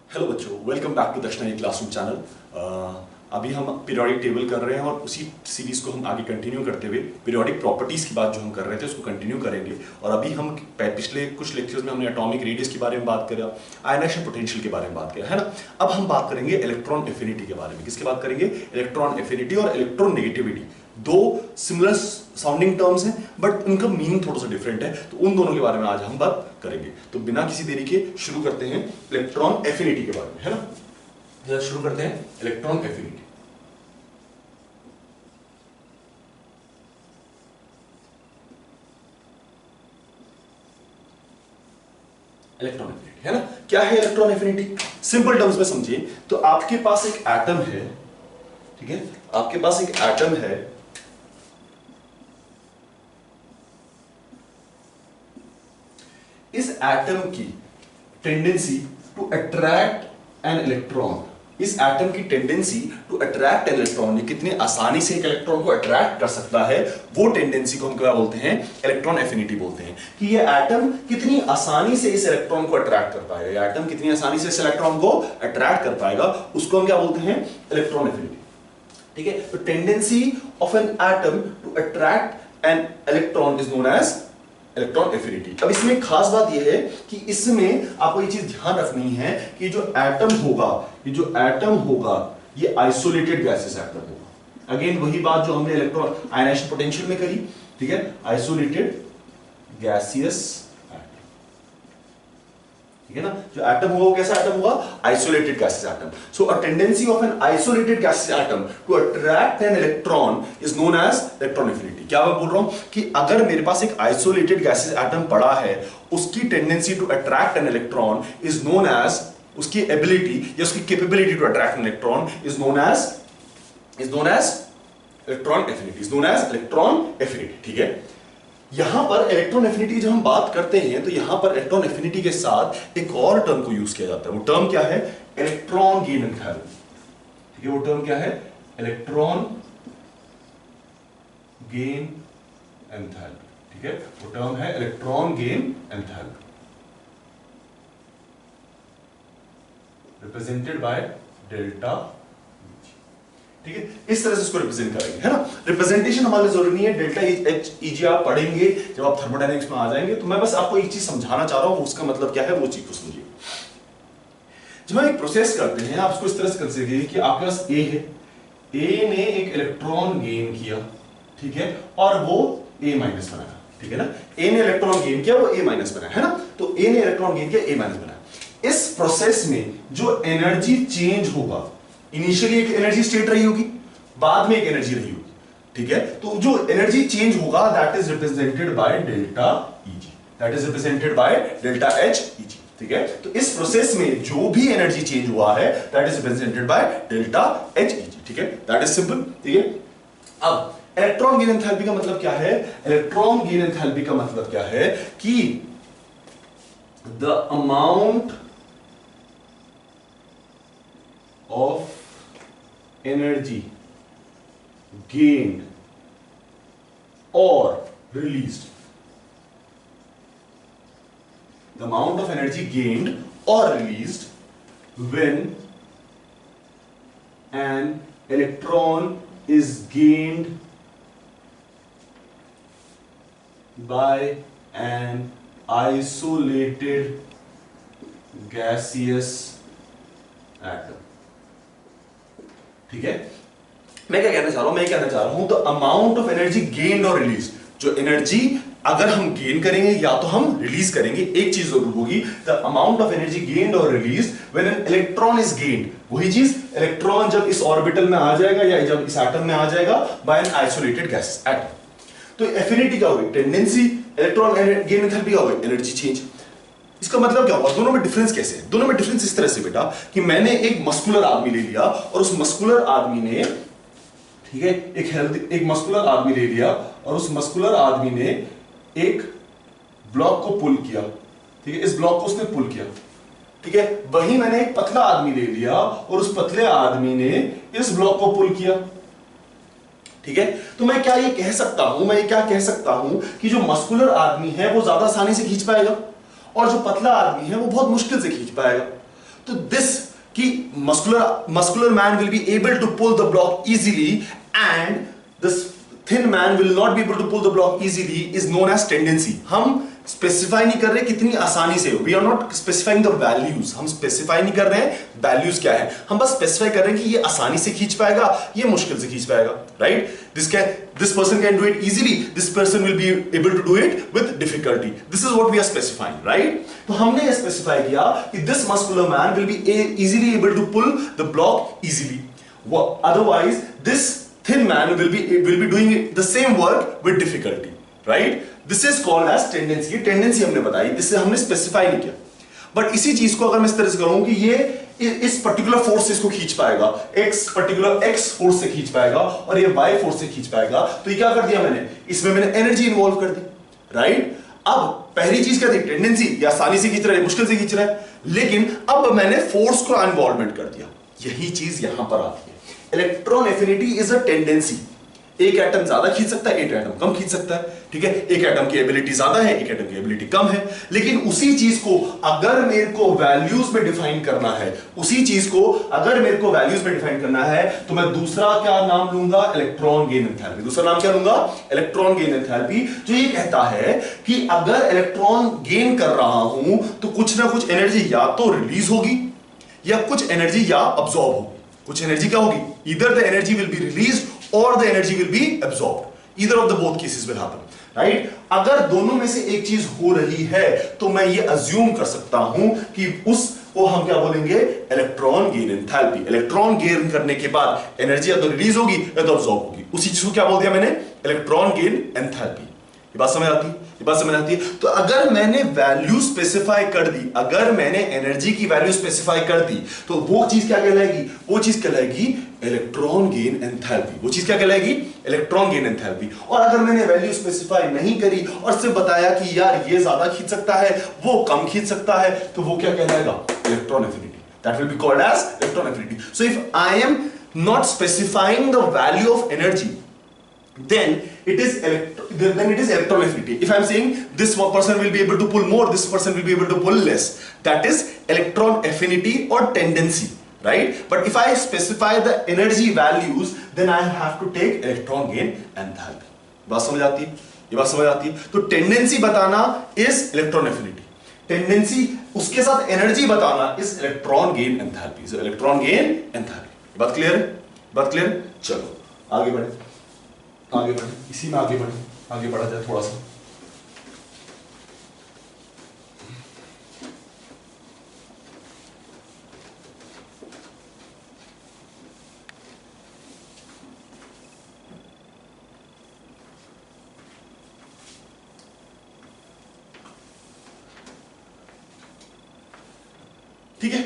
Hello बच्चों, welcome back to दक्षिणा classroom channel. अभी हम पीरियोडिक टेबल कर रहे हैं और उसी सीरीज को हम आगे कंटिन्यू करते हुए पीरियोडिक प्रॉपर्टीज की बात जो हम कर रहे थे उसको कंटिन्यू करेंगे। और अभी हम पिछले कुछ लेक्चर्स में हमने एटॉमिक रेडियस के बारे में बात करा, आयनाइजेशन पोटेंशियल के बारे में बात किया है ना। अब हम बात करेंगे इलेक्ट्रॉन एफिनिटी के बारे में। किसकी बात करेंगे? इलेक्ट्रॉन एफिनिटी और इलेक्ट्रॉन नेगेटिविटी। दो सिमिलर साउंडिंग टर्म्स हैं बट उनका मीनिंग थोड़ा सा डिफरेंट है, तो उन दोनों के बारे में आज हम बात करेंगे। तो बिना किसी देरी के शुरू करते हैं इलेक्ट्रॉन एफिनिटी के बारे में, है ना। शुरू करते हैं इलेक्ट्रॉन एफिनिटी। इलेक्ट्रॉन एफिनिटी है ना। क्या है इलेक्ट्रॉन एफिनिटी? सिंपल टर्म्स में समझिए तो आपके पास एक एटम है, ठीक है, आपके पास एक एटम है, इस एटम की tendency to attract an electron, इस एटम की tendency to attract an electron, ये कितनी आसानी से एक इलेक्ट्रॉन को अट्रैक्ट कर सकता है, वो टेंडेंसी को हम क्या बोलते हैं? इलेक्ट्रॉन एफिनिटी बोलते हैं। कि ये एटम कितनी आसानी से इस इलेक्ट्रॉन को अट्रैक्ट कर पाएगा, ये एटम कितनी आसानी से इस इलेक्ट्रॉन को अट्रैक्ट कर पाएगा, उसको हम क्या बोलते हैं? Electron affinity. ठीक है, तो tendency of an atom to attract an electron is known as electron affinity. अब इसमें खास बात यह है कि इसमें आपको ये चीज ध्यान रखनी है कि जो एटम होगा, ये जो एटम होगा ये आइसोलेटेड गैसेस एटम होगा। अगेन वही बात जो हमने इलेक्ट्रॉन आयनाइजेशन पोटेंशियल में करी, ठीक है, आइसोलेटेड गैसियस एटम, ठीक है ना। जो एटम होगा कैसा एटम होगा? Isolated gases atom. So a tendency of an isolated gases atom to attract an electron is known as electron affinity. क्या मैं बोल रहा हूं कि अगर मेरे पास एक आइसोलेटेड गैसेस एटम पड़ा है, उसकी tendency to attract an electron is known as, उसकी एबिलिटी या उसकी capability to attract an electron is known as electron affinity, is known as electron affinity. ठीक है, यहां पर इलेक्ट्रॉन एफिनिटी जब हम बात करते हैं तो यहां पर इलेक्ट्रॉन एफिनिटी के साथ एक और टर्म को यूज किया जाता है। वो टर्म क्या है? Electron gain enthalpy. ठीक है, वो टर्म क्या है? Electron gain enthalpy. ठीक है, वो टर्म है electron gain enthalpy, represented by delta. ठीक है, इस तरह से इसको रिप्रेजेंट करेंगे, है ना। रिप्रेजेंटेशन हमारे लिए जरूरी नहीं है, डेल्टा एच ई जी आप पढ़ेंगे जब आप थर्मोडायनेमिक्स में आ जाएंगे। तो मैं बस आपको एक चीज समझाना चाह रहा हूं, उसका मतलब क्या है वो चीज को समझिए। जब हम एक प्रोसेस करते हैं, आप इसको इस तरह से कंसीडर कीजिए कि आपके पास ए है, ए ने एक इलेक्ट्रॉन गेन किया, ठीक है, और वो ए माइनस बनाया, ठीक है ना। ए ने इलेक्ट्रॉन गेन किया, वो ए माइनस बनाया, है ना। तो ए ने इलेक्ट्रॉन गेन किया, ए माइनस बनाया। इस प्रोसेस में जो एनर्जी चेंज होगा, इनिशियली एक एनर्जी स्टेट रही होगी, बाद में एक एनर्जी रही होगी, ठीक है। तो जो एनर्जी चेंज होगा that is represented by delta easy, that is represented by delta H easy. ठीक है, तो इस प्रोसेस में जो भी एनर्जी चेंज हुआ है that is represented by delta H easy. ठीक है, दैट इज सिंपल। ठीक है, अब इलेक्ट्रॉन गेन एंथैल्पी का मतलब क्या है? इलेक्ट्रॉन गेन एंथैल्पी का मतलब क्या है कि the amount of energy gained or released, the amount of energy gained or released when an electron is gained by an isolated gaseous atom। ठीक है, मैं क्या कहना चाह रहा हूं? मैं कहना चाह रहा हूं the amount of energy gained or release. जो एनर्जी अगर हम गेन करेंगे या तो हम रिलीज करेंगे, एक चीज जरूर होगी, the amount of energy gained or release when an electron is gained. वही चीज, इलेक्ट्रॉन जब इस ऑर्बिटल में आ जाएगा या जब इस एटम में आ जाएगा by an isolated gas atom. तो एफिनिटी क्या होगी? टेंडेंसी। इलेक्ट्रॉन गेन एंथैल्पी क्या होगी? Energy change. इसका मतलब क्या हुआ? दोनों में डिफरेंस कैसे है? दोनों में डिफरेंस इस तरह से बेटा कि मैंने एक मस्कुलर आदमी ले लिया और उस मस्कुलर आदमी ने, ठीक है, एक मस्कुलर आदमी ले लिया और उस मस्कुलर आदमी ने एक ब्लॉक को पुल किया, ठीक है, इस ब्लॉक को उसने पुल किया, ठीक है। वहीं मैंने एक पतला आदमी ले लिया और उस पतले आदमी ने इस ब्लॉक को पुल किया, ठीक है। तो मैं क्या ये कह सकता हूं, मैं ये क्या कह सकता हूं कि जो मस्कुलर आदमी है वो ज्यादा आसानी से खींच पाएगा और जो पतला आदमी है वो बहुत मुश्किल से खींच पाएगा। तो दिस कि muscular man will be able to pull the block easily and this thin man will not be able to pull the block easily is known as tendency. हम स्पेसिफाई नहीं कर रहे कितनी आसानी से, we are not specifying the values, हम specify नहीं कर रहे हैं वैल्यूज क्या है, हम बस स्पेसिफाई कर रहे हैं कि ये आसानी से खींच पाएगा, ये मुश्किल से खींच पाएगा, right? This person can do it easily, this person will be able to do it with difficulty, this is what we are specifying, right? तो हमने ये स्पेसिफाई किया कि this muscular man will be easily able to pull the block easily, otherwise this thin man will be doing the same work with difficulty, right? This is called as tendency. ये tendency हमने बताई, इससे हमने specify नहीं किया. But इसी चीज को अगर मैं इस तरह से करूं कि ये इस पर्टिकुलर फोर्स से इसको खींच पाएगा, पर्टिकुलर एक्स फोर्स से खींच पाएगा और ये वाई फोर्स से खींच पाएगा, तो ये क्या कर दिया मैंने, इसमें मैंने एनर्जी इन्वॉल्व कर दी, राइट? अब पहली चीज क्या थी, टेंडेंसी, या आसानी से खींच रहा है, मुश्किल से खींच रहा है, लेकिन अब मैंने फोर्स को इन्वॉल्वमेंट कर दिया. यही चीज यहां पर आती है. Electron affinity is a tendency. एक एटम ज्यादा खींच सकता है, एक एटम कम खींच सकता है, ठीक है? एक एटम की एबिलिटी ज्यादा है, एक एटम की एबिलिटी कम है, लेकिन उसी चीज को अगर मेरे को वैल्यूज में डिफाइन करना है, उसी चीज को अगर मेरे को वैल्यूज में डिफाइन करना है, तो मैं दूसरा क्या नाम लूंगा, इलेक्ट्रॉन गेन एंथैल्पी. दूसरा नाम क्या लूंगा, इलेक्ट्रॉन गेन एंथैल्पी, जो ये कहता है कि अगर इलेक्ट्रॉन गेन कर रहा हूं तो कुछ ना कुछ एनर्जी या तो रिलीज होगी या कुछ एनर्जी या अब्सॉर्ब होगी. कुछ एनर्जी क्या होगी, either the energy will be released or the energy will be absorbed. Either of the both cases will happen, right? अगर दोनों में से एक चीज हो रही है तो मैं ये assume कर सकता हूं कि उसको हम क्या बोलेंगे, electron gain enthalpy. Electron gain करने के बाद एनर्जी या तो रिलीज होगी या तो अब्सॉर्ब होगी. उसी चीज को क्या बोल दिया मैंने, इलेक्ट्रॉन गेन एंथैल्पी. ये बात समझ आती है, ये बात समझ आती है? तो अगर मैंने वैल्यू स्पेसिफाई कर दी, अगर मैंने एनर्जी की वैल्यू स्पेसिफाई कर दी, तो वो चीज क्या कहलाएगी, वो चीज कहलाएगी इलेक्ट्रॉन गेन एंथैल्पी. वो चीज क्या कहलाएगी, इलेक्ट्रॉन गेन एंथैल्पी. और अगर मैंने वैल्यू स्पेसिफाई नहीं करी और सिर्फ बताया कि यार ये ज्यादा खींच सकता है, वो कम खींच सकता है, तो वो क्या कहलाएगा, electron affinity. That will be called as electron affinity. So if I am not specifying the value of energy, then it is electron affinity. If I am saying this person will be able to pull more, this person will be able to pull less, that is electron affinity or tendency, right? But if I specify the energy values, then I have to take electron gain enthalpy. बात समझ आती है, ये बात समझ आती है? तो टेंडेंसी बताना is electron affinity, टेंडेंसी उसके साथ एनर्जी बताना is electron gain enthalpy. So electron gain enthalpy. बात क्लियर है, बात क्लियर? चलो आगे बढ़े, आगे बढ़े, इसी में आगे बढ़े, आगे बढ़ा जाए थोड़ा सा. ठीक है,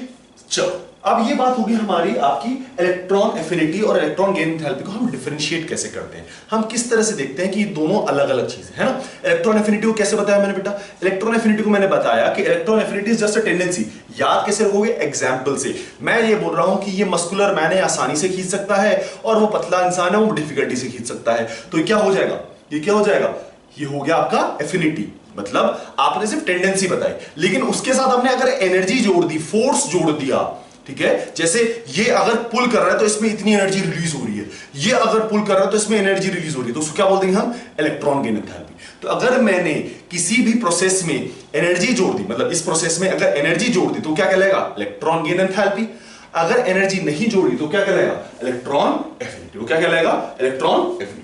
चलो अब ये बात होगी हमारी आपकी इलेक्ट्रॉन एफिनिटी और इलेक्ट्रॉन गेन एंथैल्पी को हम डिफरेंशिएट कैसे करते हैं, हम किस तरह से देखते हैं कि दोनों अलग अलग चीजें है ना. इलेक्ट्रॉन एफिनिटी को कैसे बताया मैंने बेटा, इलेक्ट्रॉन एफिनिटी को मैंने बताया कि electron affinity is just a tendency. याद कैसे रखोगे, एग्जांपल से. मैं ये बोल रहा हूं कि ये मस्कुलर मैन है, आसानी से खींच सकता है, और वो पतला इंसान है, वो डिफिकल्टी से खींच सकता है. तो क्या हो जाएगा, ये क्या हो जाएगा, ये हो गया आपका एफिनिटी. मतलब आपने सिर्फ टेंडेंसी बताई, लेकिन उसके साथ आपने अगर एनर्जी जोड़ दी, फोर्स जोड़ दिया, ठीक है? जैसे ये अगर पुल कर रहा है तो इसमें इतनी एनर्जी रिलीज हो रही है, ये अगर पुल कर रहा है तो इसमें एनर्जी रिलीज हो रही है, तो उसको क्या बोल देंगे हम, इलेक्ट्रॉन गेन एंथैल्पी. तो अगर मैंने किसी भी प्रोसेस में एनर्जी जोड़ दी, मतलब इस प्रोसेस में अगर एनर्जी जोड़ दी तो क्या कहलाएगा, इलेक्ट्रॉन गेन एंथैल्पी. अगर एनर्जी नहीं जोड़ी तो क्या कहलाएगा, इलेक्ट्रॉन एफिनिटी. वो क्या कहलाएगा, इलेक्ट्रॉन एफिनिटी.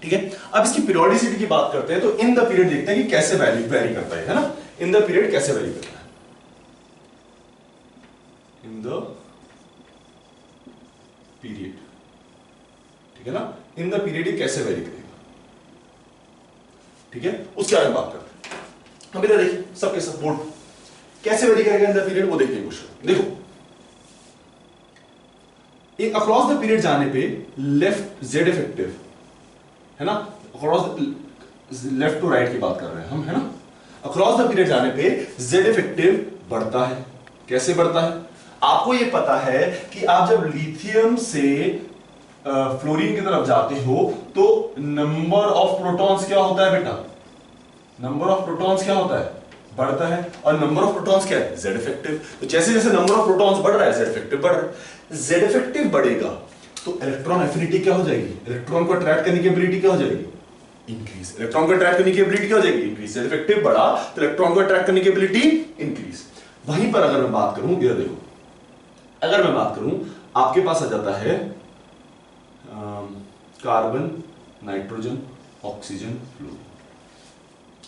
ठीक है, अब इसकी पीरियोडिसिटी की बात करते हैं. तो इन द पीरियड देखते हैं कि कैसे वेरी करता है ना. इन द पीरियड कैसे वेरी करता है, इन द पीरियड, ठीक है ना. इन द पीरियड ये कैसे वेरी करेगा, ठीक है, उसके बारे में बात करते हैं. हम इधर देखिए सबके सब बोर्ड कैसे वेरी करेगा इन द पीरियड, वो देखिए क्वेश्चन. देखो एक अक्रॉस द पीरियड जाने पे लेफ्ट जेड इफेक्टिव है ना, अक्रॉस लेफ्ट टू राइट की बात कर रहे हैं हम, है ना. अक्रॉस द पीरियड जाने पे जेड इफेक्टिव बढ़ता है. कैसे बढ़ता है, आपको ये पता है कि आप जब लिथियम से फ्लोरीन की तरफ जाते हो तो नंबर ऑफ प्रोटॉन्स क्या होता है बेटा, नंबर ऑफ प्रोटॉन्स क्या होता है, बढ़ता है, और नंबर ऑफ प्रोटॉन्स क्या है, जेड इफेक्टिव। तो जैसे जैसे नंबर ऑफ प्रोटॉन्स बढ़ रहा है जेड इफेक्टिव बढ़ रहा है। जेड इफेक्टिव बढ़ेगा तो इलेक्ट्रॉन एफिनिटी क्या हो जाएगी, इलेक्ट्रॉन को अट्रैक्ट करने की एबिलिटी क्या हो जाएगी, इंक्रीज। इलेक्ट्रॉन को अट्रैक्ट करने की एबिलिटी क्या हो जाएगी, इंक्रीज। जेड इफेक्टिव बढ़ा तो इलेक्ट्रॉन को अट्रैक्ट करने की एबिलिटी इंक्रीज। वहीं पर अगर मैं बात करूं, ये देखो, अगर मैं बात करूं, आपके पास आ जाता है कार्बन, नाइट्रोजन, ऑक्सीजन, फ्लोरीन,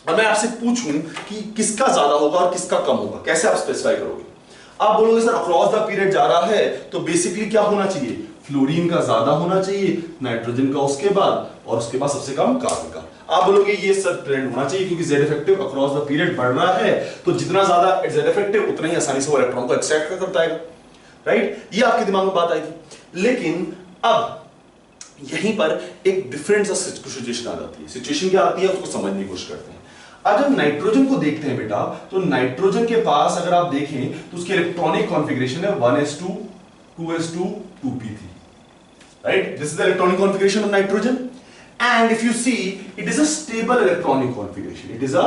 और मैं आपसे पूछूं कि किसका ज्यादा होगा और किसका कम होगा, कैसे आप स्पेसिफाई करोगे? आप बोलोगे सर अक्रॉस द पीरियड जा रहा है तो बेसिकली क्या होना चाहिए, फ्लोरीन का ज्यादा होना चाहिए, नाइट्रोजन का उसके बाद, और उसके बाद सबसे कम कार्बन का। आप बोलोगे ये सर ट्रेंड होना चाहिए क्योंकि Z effective across the period बढ़ रहा है, तो जितना ज्यादा जेड इफेक्टिव उतना ही आसानी से वो इलेक्ट्रॉन को एक्सट्रैक्ट करता है, राइट? ये आपके दिमाग में बात आएगी। लेकिन अब यहीं पर एक डिफरेंट सा सिचुएशन आ जाती है। सिचुएशन क्या आती है उसको समझने की कोशिश करते हैं। अब जब नाइट्रोजन को देखते हैं बेटा, तो नाइट्रोजन के पास अगर आप देखें तो उसकी इलेक्ट्रॉनिक कॉन्फ़िगरेशन है 1s2 2s2 2p3, right? This is the electronic configuration of nitrogen, and if you see it is a stable electronic configuration. It is a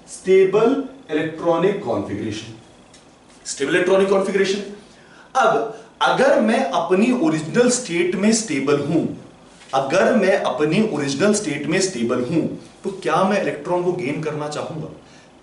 stable electronic configuration. Stable electronic configuration. अब अगर मैं अपनी original state में stable हूं, अगर मैं अपनी original state में स्टेबल हूं, तो क्या मैं इलेक्ट्रॉन को गेन करना चाहूंगा?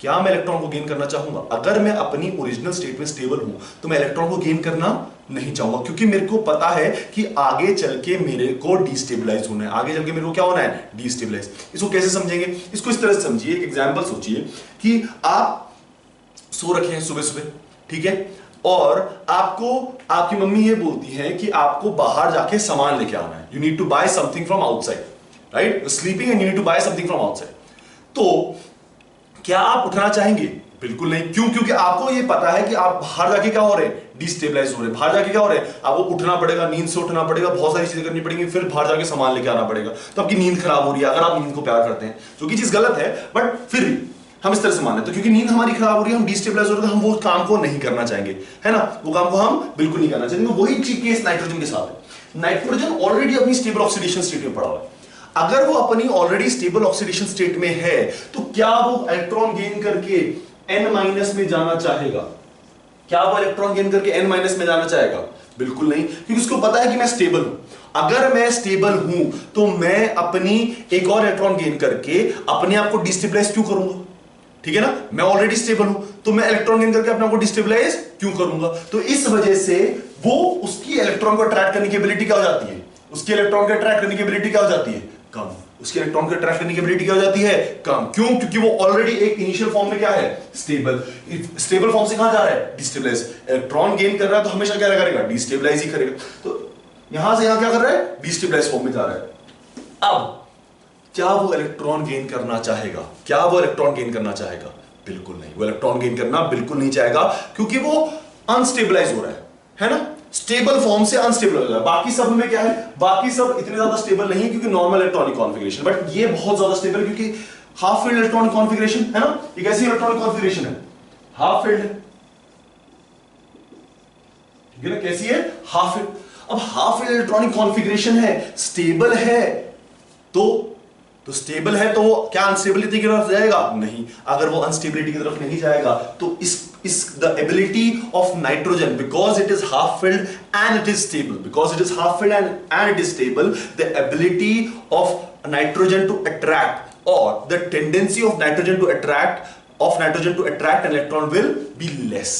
क्या मैं इलेक्ट्रॉन को गेन करना चाहूंगा? अगर मैं अपनी ओरिजिनल स्टेट में स्टेबल हूं तो मैं इलेक्ट्रॉन को गेन करना नहीं चाहूंगा, क्योंकि मेरे को पता है कि आगे चल के मेरे को डिस्टेबलाइज होना है, आगे चल के मेरे को क्या होना है, डिस्टेबलाइज। इसको कैसे समझेंगे? इसको इस तरह से समझिए, एक एग्जांपल सोचिए कि आप सो रखे हैं सुबह सुबह, ठीक है, और आपको आपकी मम्मी ये बोलती है कि आपको बाहर जाके सामान लेके आना है, you need to buy something from outside, right? Sleeping and you need to buy something from outside. तो क्या आप उठना चाहेंगे? बिल्कुल नहीं। क्यों? क्योंकि आपको ये पता है कि आप बाहर जाके क्या हो रहे हैं, डिस्टेबलाइज हो रहे हैं। बाहर जाके क्या हो रहे हैं, आपको उठना पड़ेगा, नींद से उठना पड़ेगा, बहुत सारी चीजें करनी पड़ेंगी, फिर बाहर जाके सामान लेके आना पड़ेगा, तो आपकी नींद खराब हो रही है। अगर आप नींद को प्यार करते हैं, जो कि चीज गलत है, बट फिर भी हम इस तरह से मान लेते हैं, क्योंकि नींद हमारी खराब हो रही है, हम डिस्टेबलाइज हो रहे हैं, हम वो काम को नहीं करना चाहेंगे, है ना? वो काम को हम बिल्कुल नहीं करना चाहेंगे। वही चीज केस नाइट्रोजन के साथ है। नाइट्रोजन ऑलरेडी अपनी स्टेबल ऑक्सीडेशन स्टेट में पड़ा हुआ है। अगर वो अपनी ऑलरेडी स्टेबल ऑक्सीडेशन स्टेट में है, तो क्या वो इलेक्ट्रॉन गेन करके n- में जाना चाहेगा? क्या वो इलेक्ट्रॉन गेन करके n- में जाना चाहेगा? बिल्कुल नहीं, क्योंकि उसको पता है कि मैं स्टेबल हूं। अगर मैं स्टेबल हूं तो मैं अपनी एक और इलेक्ट्रॉन गेन करके अपने आप को डिस्टेबलाइज क्यों करूंगा? ठीक है ना? मैं ऑलरेडी स्टेबल हूं, तो मैं इलेक्ट्रॉन गेन करके अपने आप को डिस्टेबलाइज क्यों करूंगा? तो इस वजह से वो उसकी इलेक्ट्रॉन को अट्रैक्ट करने की एबिलिटी क्या हो जाती है? उसकी इलेक्ट्रॉन को अट्रैक्ट करने की एबिलिटी क्या हो जाती है? कम। उसकी इलेक्ट्रॉन को अट्रैक्ट करने की एबिलिटी क्या हो जाती है? कम। क्यों? क्योंकि वो ऑलरेडी एक इनिशियल फॉर्म में क्या है? स्टेबल। स्टेबल फॉर्म से कहां जा रहा है? डिस्टेबलाइज। इलेक्ट्रॉन गेन कर रहा है तो हमेशा क्या करेगा? डिस्टेबलाइज ही करेगा। तो यहां से यहां क्या कर रहा है? डिस्टेबलाइज फॉर्म में जा रहा है। अब क्या वो इलेक्ट्रॉन गेन करना चाहेगा? क्या वो इलेक्ट्रॉन गेन करना चाहेगा? बिल्कुल नहीं। वो इलेक्ट्रॉन गेन करना बिल्कुल नहीं चाहेगा, क्योंकि वो अनस्टेबलाइज हो रहा है ना? स्टेबल फॉर्म से अनस्टेबल हो रहा है। बाकी सब में क्या है? बाकी सब इतने ज्यादा स्टेबल नहीं है क्योंकि नॉर्मल इलेक्ट्रॉनिक कॉन्फ़िगरेशन, बट ये बहुत ज्यादा स्टेबल क्योंकि हाफ फील्ड इलेक्ट्रॉनिक कॉन्फ़िगरेशन है ना? ये कैसी इलेक्ट्रॉनिक कॉन्फ़िगरेशन है? हाफ फील्ड, ठीक है ना? कैसी है? Half field. अब हाफ फील्ड इलेक्ट्रॉनिक कॉन्फ़िगरेशन है, स्टेबल है, तो स्टेबल है तो वो क्या अनस्टेबिलिटी की तरफ जाएगा? नहीं। अगर वो अनस्टेबिलिटी की तरफ नहीं जाएगा तो इस the ability of nitrogen, because it is half filled and it is stable, because it is half filled and it is stable, the ability of nitrogen to attract or the tendency of nitrogen to attract an electron will be less.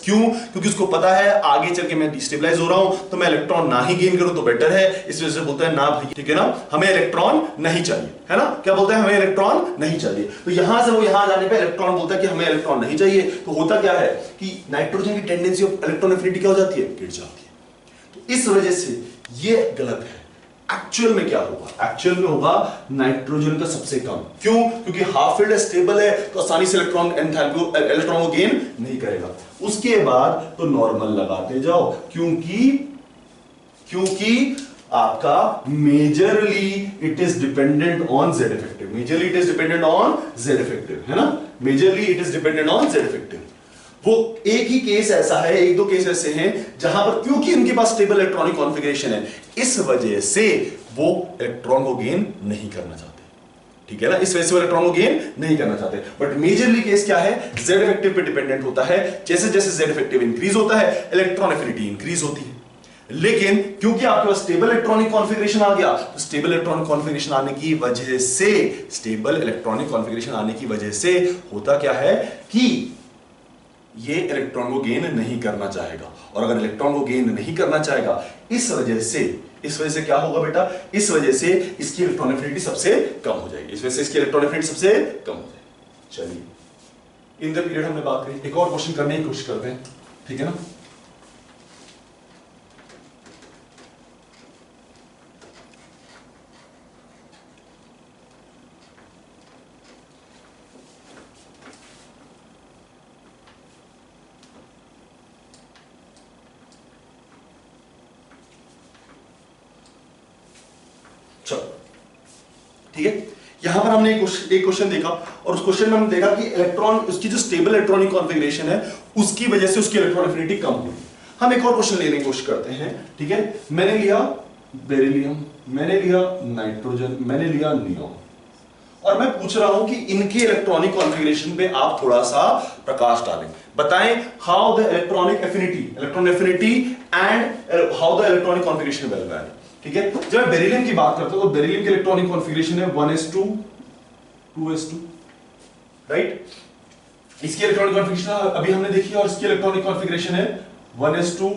क्यों? क्योंकि उसको पता है आगे चल के मैं destabilise हो रहा हूं, तो मैं इलेक्ट्रॉन ना ही गेन करूं तो बेटर है। इस वजह से बोलता है ना भाई, ठीक है ना, हमें इलेक्ट्रॉन नहीं चाहिए, है ना? क्या बोलता है? हमें इलेक्ट्रॉन नहीं चाहिए। तो यहां से वो यहां जाने पे इलेक्ट्रॉन बोलता है कि हमें इलेक्ट्रॉन नहीं चाहिए, तो होता क्या है कि नाइट्रोजन की टेंडेंसी ऑफ इलेक्ट्रॉन एफिनिटी क्या हो जाती है? गिर जाती है। तो इस वजह से ये गलत है। एक्चुअल में क्या होगा? एक्चुअल में होगा नाइट्रोजन का सबसे कम। क्यों? क्योंकि हाफ फील्ड स्टेबल है तो आसानी से इलेक्ट्रॉन को गेन नहीं करेगा। उसके बाद तो नॉर्मल लगाते जाओ, क्योंकि आपका majorly it is dependent on Z effective. Majorly it is dependent on Z effective, है ना? Majorly it is dependent on Z effective. वो एक ही केस ऐसा है, एक दो केस ऐसे हैं जहां पर क्योंकि उनके पास स्टेबल इलेक्ट्रॉनिक कॉन्फ़िगरेशन है, इस वजह से वो इलेक्ट्रॉन को गेन नहीं करना चाहते, ठीक है ना, इस वजह से वो इलेक्ट्रॉन को गेन नहीं करना चाहते। बट मेजरली केस क्या है, जेड इफेक्टिव पे डिपेंडेंट होता है। जैसे जैसे जेड इफेक्टिव इंक्रीज होता है इलेक्ट्रॉन एफिनिटी इंक्रीज होती है। लेकिन क्योंकि आपके पास स्टेबल इलेक्ट्रॉनिक कॉन्फ़िगरेशन आ गया, तो स्टेबल इलेक्ट्रॉनिक कॉन्फ़िगरेशन आने की वजह से, स्टेबल इलेक्ट्रॉनिक कॉन्फ़िगरेशन आने की वजह से होता क्या है कि ये इलेक्ट्रॉन को गेन नहीं करना चाहेगा। और अगर इलेक्ट्रॉन को गेन नहीं करना चाहेगा, इस वजह से क्या होगा बेटा, इस वजह से इसकी इलेक्ट्रॉन एफिनिटी सबसे कम हो जाएगी, इस वजह से इसकी इलेक्ट्रॉन एफिनिटी सबसे कम हो जाएगी। चलिए इन द पीरियड हमने बात करी, एक और क्वेश्चन करने की कोशिश करते हैं, ठीक है ना। ठीक है, यहां पर हमने एक क्वेश्चन देखा और उस क्वेश्चन में हमने देखा कि इलेक्ट्रॉन, उसकी जो स्टेबल इलेक्ट्रॉनिक कॉन्फ़िगरेशन है उसकी वजह से उसकी इलेक्ट्रॉन एफिनिटी कम होगी। हम एक और क्वेश्चन लेने की कोशिश करते हैं, ठीक है। मैंने लिया बेरिलियम, मैंने लिया नाइट्रोजन, मैंने लिया नियोन, और मैं पूछ रहा हूं कि इनके इलेक्ट्रॉनिक कॉन्फ़िगरेशन पे आप थोड़ा सा प्रकाश डालें, बताएं how the electronic affinity and how the electronic configuration will vary. ठीक है, जब मैं बेरिलियम की बात करता हूं तो बेरिलियम की इलेक्ट्रॉनिक कॉन्फ़िगरेशन है 1s2 2s2, राइट। इसकी इलेक्ट्रॉनिक कॉन्फ़िगरेशन अभी हमने देखी और इसकी इलेक्ट्रॉनिक कॉन्फ़िगरेशन है 1s2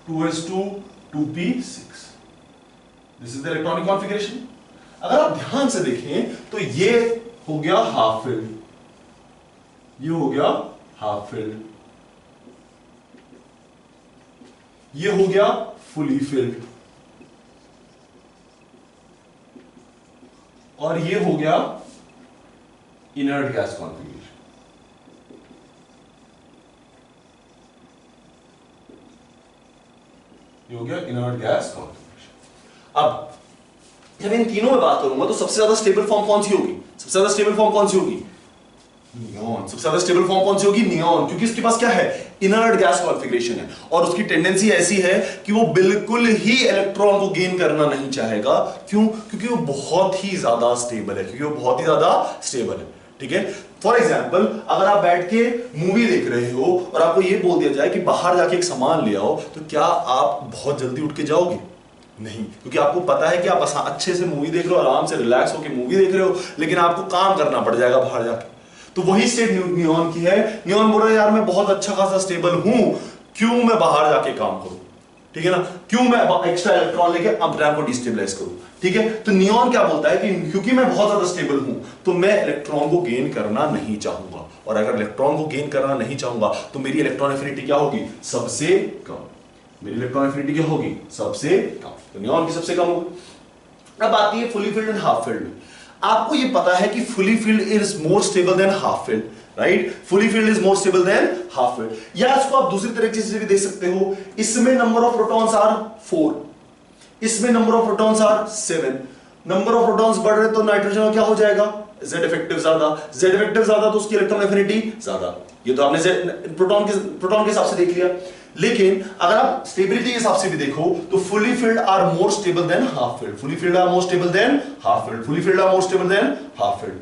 2s2 2p6। This is the electronic configuration. अगर आप ध्यान से देखें तो ये हो गया हाफ फिल्ड, ये हो गया हाफ फिल्ड, ये हो गया फुली फिल्ड, और ये हो गया इनर्ट गैस कॉन्फ़िगरेशन। ये हो गया इनर्ट गैस कॉन्फ़िगरेशन। अब जब इन तीनों में बात करूंगा तो सबसे ज्यादा स्टेबल फॉर्म कौन सी होगी, सबसे ज्यादा स्टेबल फॉर्म कौन सी होगी, नियॉन। सबसे ज्यादा स्टेबल फॉर्म कौन सी होगी, नियॉन, क्योंकि इसके पास क्या है, इनर्ट गैस कॉन्फ़िगरेशन है और उसकी टेंडेंसी ऐसी है कि वो बिल्कुल ही इलेक्ट्रॉन को गेन करना नहीं चाहेगा। क्यों? क्योंकि वो बहुत ही ज्यादा स्टेबल है, क्योंकि वो बहुत ही ज्यादा स्टेबल है। ठीक है, फॉर एग्जाम्पल अगर आप बैठ के मूवी देख रहे हो और आपको ये बोल दिया जाए कि बाहर जाके एक सामान ले आओ, तो क्या आप बहुत जल्दी उठ के जाओगे? नहीं, क्योंकि आपको पता है कि आप अच्छे से मूवी देख रहे हो, आराम से रिलैक्स होकर मूवी देख रहे हो, लेकिन आपको काम करना पड़ जाएगा बाहर जाके। तो वही स्टेट नियॉन की है। नियॉन बोल रहा है यार मैं बहुत अच्छा खासा स्टेबल हूं, क्यों मैं बाहर जाके काम करूं, ठीक है ना, क्यों मैं एक्स्ट्रा इलेक्ट्रॉन लेके अपने को डिस्टेबलाइज करूं। ठीक है, तो नियॉन क्या बोलता है कि क्योंकि मैं बहुत ज्यादा स्टेबल हूं तो मैं इलेक्ट्रॉन को गेन करना नहीं चाहूंगा, और अगर इलेक्ट्रॉन को गेन करना नहीं चाहूंगा तो मेरी इलेक्ट्रॉन एफिनिटी क्या होगी, सबसे कम। मेरी इलेक्ट्रॉन एफिनिटी क्या होगी, सबसे कम, तो नियॉन की सबसे कम होगी। अब आती है fully filled and half filled. आपको ये पता है कि fully filled is more stable than half field, right. Fully filled is more stable than half field. या इसको आप दूसरी तरीके से भी देख सकते हो, इसमें नंबर ऑफ प्रोटॉन्स आर 4, इसमें number of protons are 7। Number of protons बढ़ रहे तो नाइट्रोजन में क्या हो जाएगा, जेड इफेक्टिव ज्यादा, जेड इफेक्टिव ज्यादा तो उसकी इलेक्ट्रॉन एफिनिटी ज्यादा। ये तो आपने प्रोटॉन के हिसाब से देख लिया। लेकिन अगर आप स्टेबिलिटी के हिसाब से भी देखो तो fully filled are more stable than half filled, fully filled are more stable than half filled, fully filled are more stable than half filled.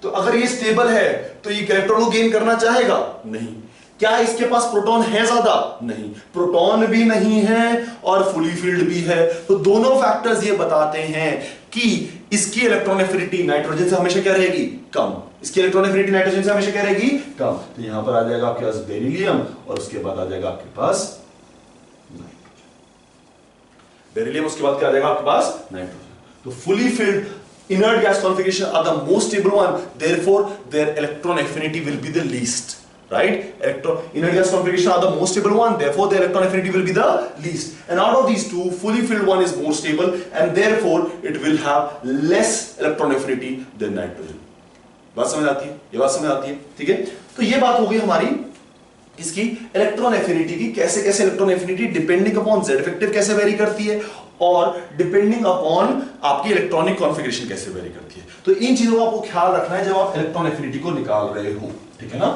तो अगर ये स्टेबल है तो ये इलेक्ट्रॉन को गेन करना चाहेगा? नहीं। क्या इसके पास प्रोटॉन है ज्यादा? नहीं, प्रोटॉन भी नहीं है और फुली फिल्ड भी है। तो दोनों फैक्टर्स ये बताते हैं कि इसकी इलेक्ट्रॉन एफिनिटी नाइट्रोजन से हमेशा क्या रहेगी, कम। इसकी इलेक्ट्रॉन एफिनिटी नाइट्रोजन से हमेशा क्या रहेगी, कम। तो यहां पर आ जाएगा आपके पास बेरिलियम और उसके बाद आ जाएगा आपके पास नाइट्रोजन। बेरिलियम उसके बाद क्या आ जाएगा आपके पास, नाइट्रोजन। तो fully field inert gas configuration are the most stable one, therefore their electron affinity will be the least, right. Inert gas configuration are the most stable one, therefore their electron affinity will be the least, and out of these two fully filled one is more stable and therefore it will have less electron affinity than nitrogen। बात समझ आती है, ये बात समझ आती है, ठीक है। तो ये बात हो गई हमारी इसकी इलेक्ट्रॉन एफिनिटी की, कैसे कैसे electron affinity depending upon Z effective कैसे वेरी करती है और डिपेंडिंग अपॉन आपकी इलेक्ट्रॉनिक कॉन्फ़िगरेशन कैसे वेरी करती है। तो इन चीजों का आपको ख्याल रखना है जब आप इलेक्ट्रॉन एफिनिटी को निकाल रहे हो, ठीक है ना।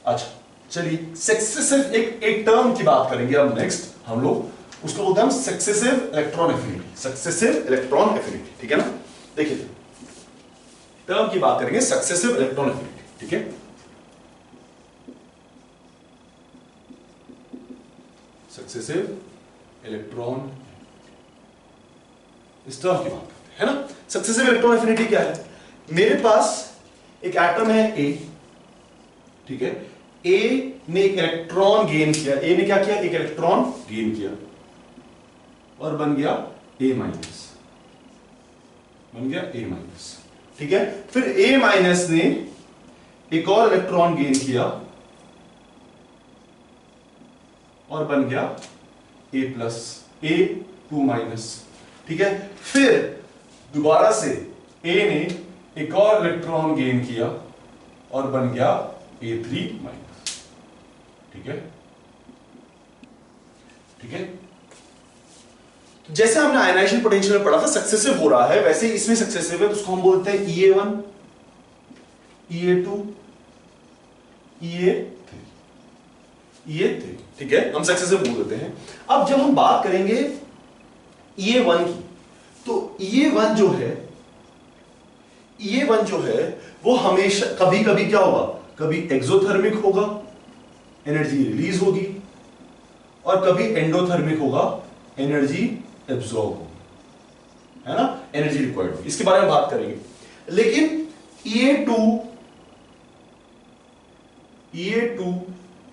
अच्छा चलिए सिर्फ एक टर्म की बात करेंगे अब नेक्स्ट हम लोग, उसको बोलते हैं हम successive electron affinity, successive electron affinity, ठीक है ना। देखिए टर्म की बात करेंगे सक्सेसिव इलेक्ट्रॉन एफिनिटी, ठीक है। सक्सेसिव इलेक्ट्रॉन, इस टर्म की बात करते हैं ना। सक्सेसिव इलेक्ट्रॉन एफिनिटी क्या है? मेरे पास एक एटम है ए, ठीक है। ए ने एक इलेक्ट्रॉन गेन किया, ए ने क्या किया? एक इलेक्ट्रॉन गेन किया और बन गया ए माइनस, बन गया ए माइनस, ठीक है। फिर ए माइनस ने एक और इलेक्ट्रॉन गेन किया और बन गया ए प्लस, ए टू माइनस, ठीक है। फिर दोबारा से ए ने एक और इलेक्ट्रॉन गेन किया और बन गया A3 माइनस, ठीक है, ठीक है। तो जैसे हमने आयनाइजेशन पोटेंशियल में पढ़ा था सक्सेसिव हो रहा है, वैसे ही इसमें सक्सेसिव है, तो उसको हम बोलते हैं EA1, EA2, EA3, EA3, ठीक है। हम सक्सेसिव बोल देते हैं। अब जब हम बात करेंगे EA1 की, तो EA1 जो है, EA1 जो है वो हमेशा कभी कभी क्या होगा? कभी एक्सोथर्मिक होगा, एनर्जी रिलीज होगी, और कभी एंडोथर्मिक होगा, एनर्जी एब्जॉर्ब होगी, है ना, एनर्जी रिक्वायर्ड होगी। इसके बारे में बात करेंगे। लेकिन EA2,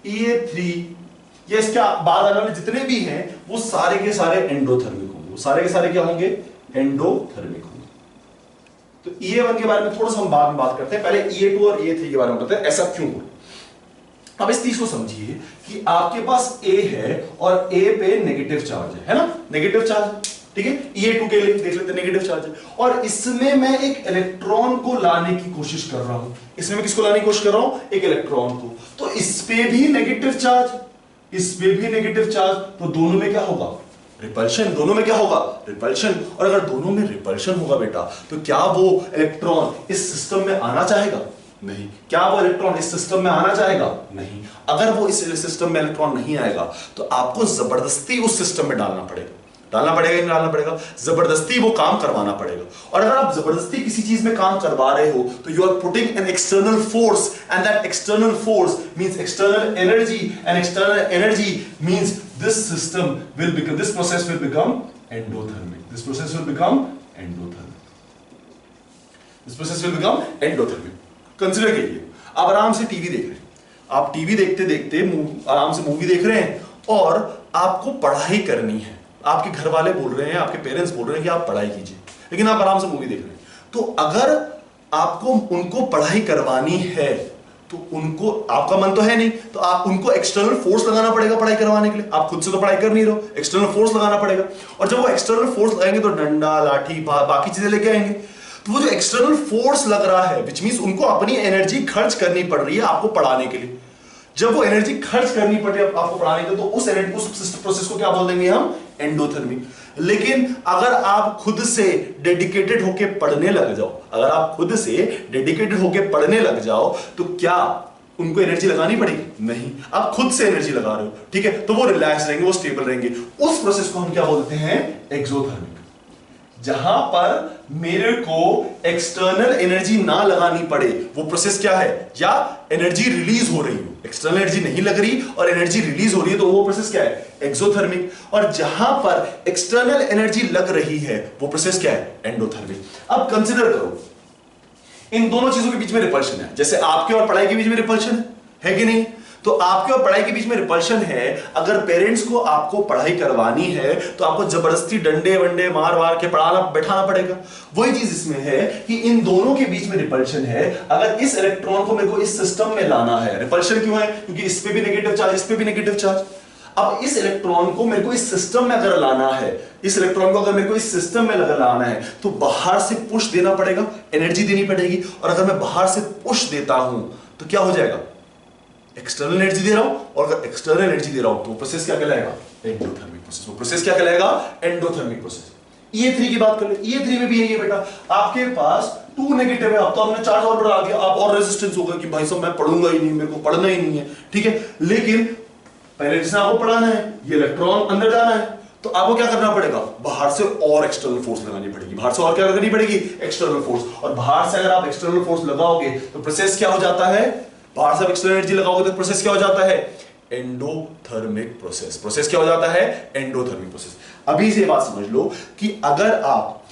EA3 या इसके बाद आने वाले जितने भी हैं वो सारे के सारे एंडोथर्मिक होंगे, वो सारे के सारे क्या होंगे? एंडोथर्मिक होंगे। तो EA1 के बारे में थोड़ा सा हम बाद में बात करते हैं, पहले EA2 और EA3 के बारे में बताते हैं ऐसा क्यों हो। अब इस चीज को समझिए कि आपके पास A है और A पे नेगेटिव चार्ज है ना, नेगेटिव चार्ज, ठीक है। EA2 के लिए देख लेते हैं, नेगेटिव चार्ज है, और इसमें मैं एक इलेक्ट्रॉन को लाने की कोशिश कर रहा हूं। इसमें मैं किसको लाने की कोशिश कर रहा हूं? एक इलेक्ट्रॉन को। तो इस पे भी नेगेटिव चार्ज, इस पे भी नेगेटिव चार्ज, तो दोनों में क्या होगा? रिपल्शन। दोनों में क्या होगा? रिपल्शन। और अगर दोनों में रिपल्शन होगा बेटा, तो क्या वो इलेक्ट्रॉन इस सिस्टम में आना चाहेगा? नहीं। क्या वो इलेक्ट्रॉन इस सिस्टम में आना चाहेगा? नहीं। अगर वो इस सिस्टम में इलेक्ट्रॉन नहीं आएगा तो आपको जबरदस्ती उस सिस्टम में डालना पड़ेगा, डालना पड़ेगा या नहीं डालना पड़ेगा? जबरदस्ती वो काम करवाना पड़ेगा। और अगर आप जबरदस्ती किसी चीज में काम करवा रहे हो तो you are putting an external force, and that external force means external energy, and external energy means this system will become, this process will become endothermic, this process will become endothermic, this process will become endothermic। Consider कीजिए, आप आराम से TV देख रहे हैं, आप TV देखते देखते आराम से मूवी देख रहे हैं और आपको पढ़ाई करनी है, आपके घर वाले बोल रहे हैं, आपके पेरेंट्स बोल रहे हैं कि आप पढ़ाई कीजिए, लेकिन आप आराम से मूवी देख रहे हैं। तो अगर आपको उनको पढ़ाई करवानी है तो उनको, आपका मन तो है नहीं, तो आप उनको एक्सटर्नल फोर्स लगाना पड़ेगा पढ़ाई करवाने के लिए। आप खुद से तो पढ़ाई कर नहीं रहे हो, एक्सटर्नल फोर्स लगाना पड़ेगा। और जब वो एक्सटर्नल फोर्स लगाएंगे तो डंडा, लाठी, बाकी चीजें लेके आएंगे। तो वो जो एक्सटर्नल फोर्स लग रहा है, विच मींस उनको अपनी एनर्जी खर्च करनी पड़ रही है आपको पढ़ाने के लिए। जब वो एनर्जी खर्च करनी पड़े आपको पढ़ाने के लिए, तो उस एनर्जी, उस प्रोसेस को क्या बोल देंगे हम? एंडोथर्मिक। लेकिन अगर आप खुद से डेडिकेटेड होके पढ़ने लग जाओ, अगर आप खुद से डेडिकेटेड होके पढ़ने लग जाओ, तो क्या उनको एनर्जी लगानी पड़ेगी? नहीं। आप खुद से एनर्जी लगा रहे हो, ठीक है, तो वो रिलैक्स रहेंगे, वो स्टेबल रहेंगे। उस प्रोसेस को हम क्या बोलते हैं? एक्सोथर्मिक। जहां पर मेरे को एक्सटर्नल एनर्जी ना लगानी पड़े, वो प्रोसेस क्या है? या एनर्जी रिलीज हो रही हो, एक्सटर्नल एनर्जी नहीं लग रही और एनर्जी रिलीज हो रही है, तो वो प्रोसेस क्या है? एक्सोथर्मिक। और जहां पर एक्सटर्नल एनर्जी लग रही है, वो प्रोसेस क्या है? एंडोथर्मिक। अब कंसीडर करो, इन दोनों चीजों के बीच में रिपल्शन है। जैसे आपके और पढ़ाई के बीच में रिपल्शन है कि नहीं? तो आपके और पढ़ाई के बीच में रिपल्शन है। अगर पेरेंट्स को आपको पढ़ाई करवानी है तो आपको जबरदस्ती डंडे वंडे मार मार के पढ़ाना बैठाना पड़ेगा। वही चीज इसमें है कि इन दोनों के बीच में रिपल्शन है। अगर इस इलेक्ट्रॉन को मेरे को इस सिस्टम में लाना है, रिपल्शन क्यों है? क्योंकि इस पे भी नेगेटिव चार्ज, इस पे भी नेगेटिव चार्ज। अब इस इलेक्ट्रॉन को मेरे को इस सिस्टम में अगर लाना है, इस इलेक्ट्रॉन को अगर मेरे को इस सिस्टम में अगर लाना है, तो बाहर से पुश देना पड़ेगा, एनर्जी देनी पड़ेगी। और अगर मैं बाहर से पुश देता हूं तो क्या हो जाएगा? एक्सटर्नल एनर्जी दे रहा हूं, और अगर एक्सटर्नल एनर्जी दे रहा हूं तो प्रोसेस क्या कहलाएगा? Endothermic process. वो प्रोसेस क्या कहलाएगा? Endothermic process. EA3 की बात कर ले, EA3 में भी यही है बेटा। आपके पास 2 नेगेटिव है, अब तो हमने चार्ज और बढ़ा दिया, आप और रेजिस्टेंस होगा कि भाई साहब मैं पढ़ूंगा ही नहीं, मेरे को पढ़ना ही नहीं है, ठीक है। लेकिन पहले जिसने आपको पढ़ाना है, ये इलेक्ट्रॉन अंदर जाना है, तो आपको क्या करना पड़ेगा, बाहर से और एक्सटर्नल फोर्स लगानी पड़ेगी, बाहर से और क्या करनी पड़ेगी, एक्सटर्नल फोर्स। और बाहर से अगर आप एक्सटर्नल फोर्स लगाओगे तो प्रोसेस क्या हो जाता है, बाहर से आप एक्सटर्नल एनर्जी लगाओगे तो प्रोसेस क्या हो जाता है, एंडोथर्मिक प्रोसेस। प्रोसेस क्या हो जाता है, एंडोथर्मिक प्रोसेस। अभी से बात समझ लो कि अगर आप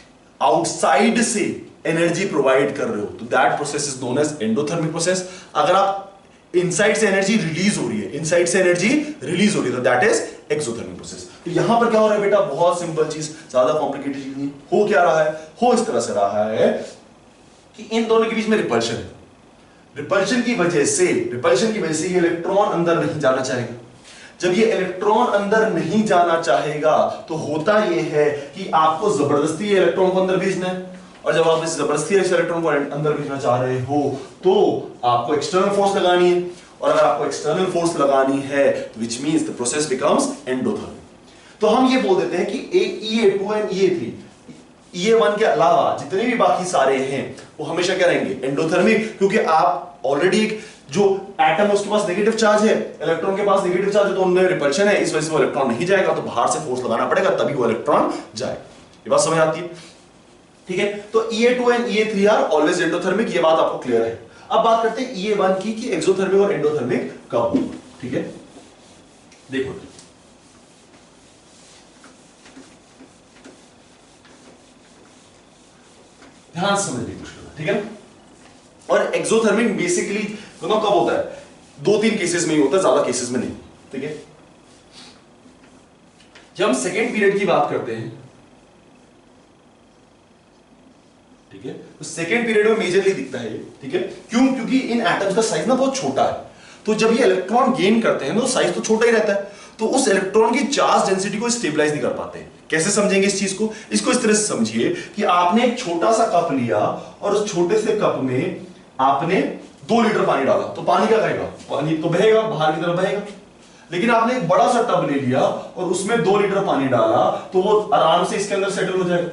आउटसाइड से एनर्जी प्रोवाइड कर रहे हो तो that process is known as endothermic process. अगर आप इनसाइड से एनर्जी रिलीज हो रही है, इनसाइड से एनर्जी रिलीज हो रही है तो दैट इज एक्सोथर्मिक प्रोसेस। तो यहां पर क्या हो रहा है बेटा, बहुत सिंपल चीज, ज्यादा कॉम्प्लिकेटेड चीज नहीं। हो क्या रहा है, हो इस तरह से रहा है कि इन दोनों के बीच में रिपल्शन है। रिपल्शन की वजह से ये इलेक्ट्रॉन अंदर नहीं जाना चाहेगा। जब ये इलेक्ट्रॉन अंदर नहीं जाना चाहेगा तो होता यह है कि आपको जबरदस्ती इलेक्ट्रॉन को अंदर भेजना है, और जब आप इस जबरदस्ती इलेक्ट्रॉन को अंदर भेजना चाह रहे हो तो आपको एक्सटर्नल फोर्स लगानी है, और अगर आपको एक्सटर्नल फोर्स लगानी है which means the process becomes endothermic. तो हम ये बोल देते हैं कि EA2 एंड EA3, EA1 के अलावा जितने भी बाकी सारे हैं वो हमेशा क्या रहेंगे, एंडोथर्मिक, क्योंकि आप ऑलरेडी जो एटम है उसके पास नेगेटिव चार्ज है, इलेक्ट्रॉन के पास नेगेटिव चार्ज है, तो उनमें रिपल्शन है, इस वजह से वो इलेक्ट्रॉन नहीं जाएगा, तो बाहर से फोर्स लगाना पड़ेगा तभी वो इलेक्ट्रॉन जाए। ये बात समझ आती है, ठीक है। तो EA2 and EA3 are always endothermic, ये बात आपको क्लियर है। अब बात करते हैं EA1 की कि एक्सोथर्मिक और एंडोथर्मिक कब होगा, ठीक है। देखो ध्यान से समझने की कोशिश करो, ठीक है। और एक्सोथर्मिक बेसिकली दोनों कब होता है, 2-3 केसेस में ही होता है, ज्यादा केसेस में नहीं, ठीक है। जब हम सेकेंड पीरियड की बात करते हैं, ठीक है, तो सेकेंड पीरियड में मेजरली दिखता है ये, ठीक है। क्यों, क्योंकि इन एटम्स का साइज ना बहुत छोटा है, तो जब ये इलेक्ट्रॉन गेन करते हैं तो साइज तो छोटा ही रहता है, तो उस इलेक्ट्रॉन की चार्ज डेंसिटी को स्टेबलाइज नहीं कर पाते। कैसे समझेंगे इस चीज को, इसको इस तरह से समझिए कि आपने एक छोटा सा कप लिया और उस छोटे से कप में आपने 2 लीटर पानी डाला, तो पानी क्या करेगा, पानी तो बहेगा, बाहर की तरफ बहेगा। लेकिन आपने एक बड़ा सा टब ले लिया और उसमें 2 लीटर पानी डाला तो वो आराम से इसके अंदर सेटल हो जाएगा।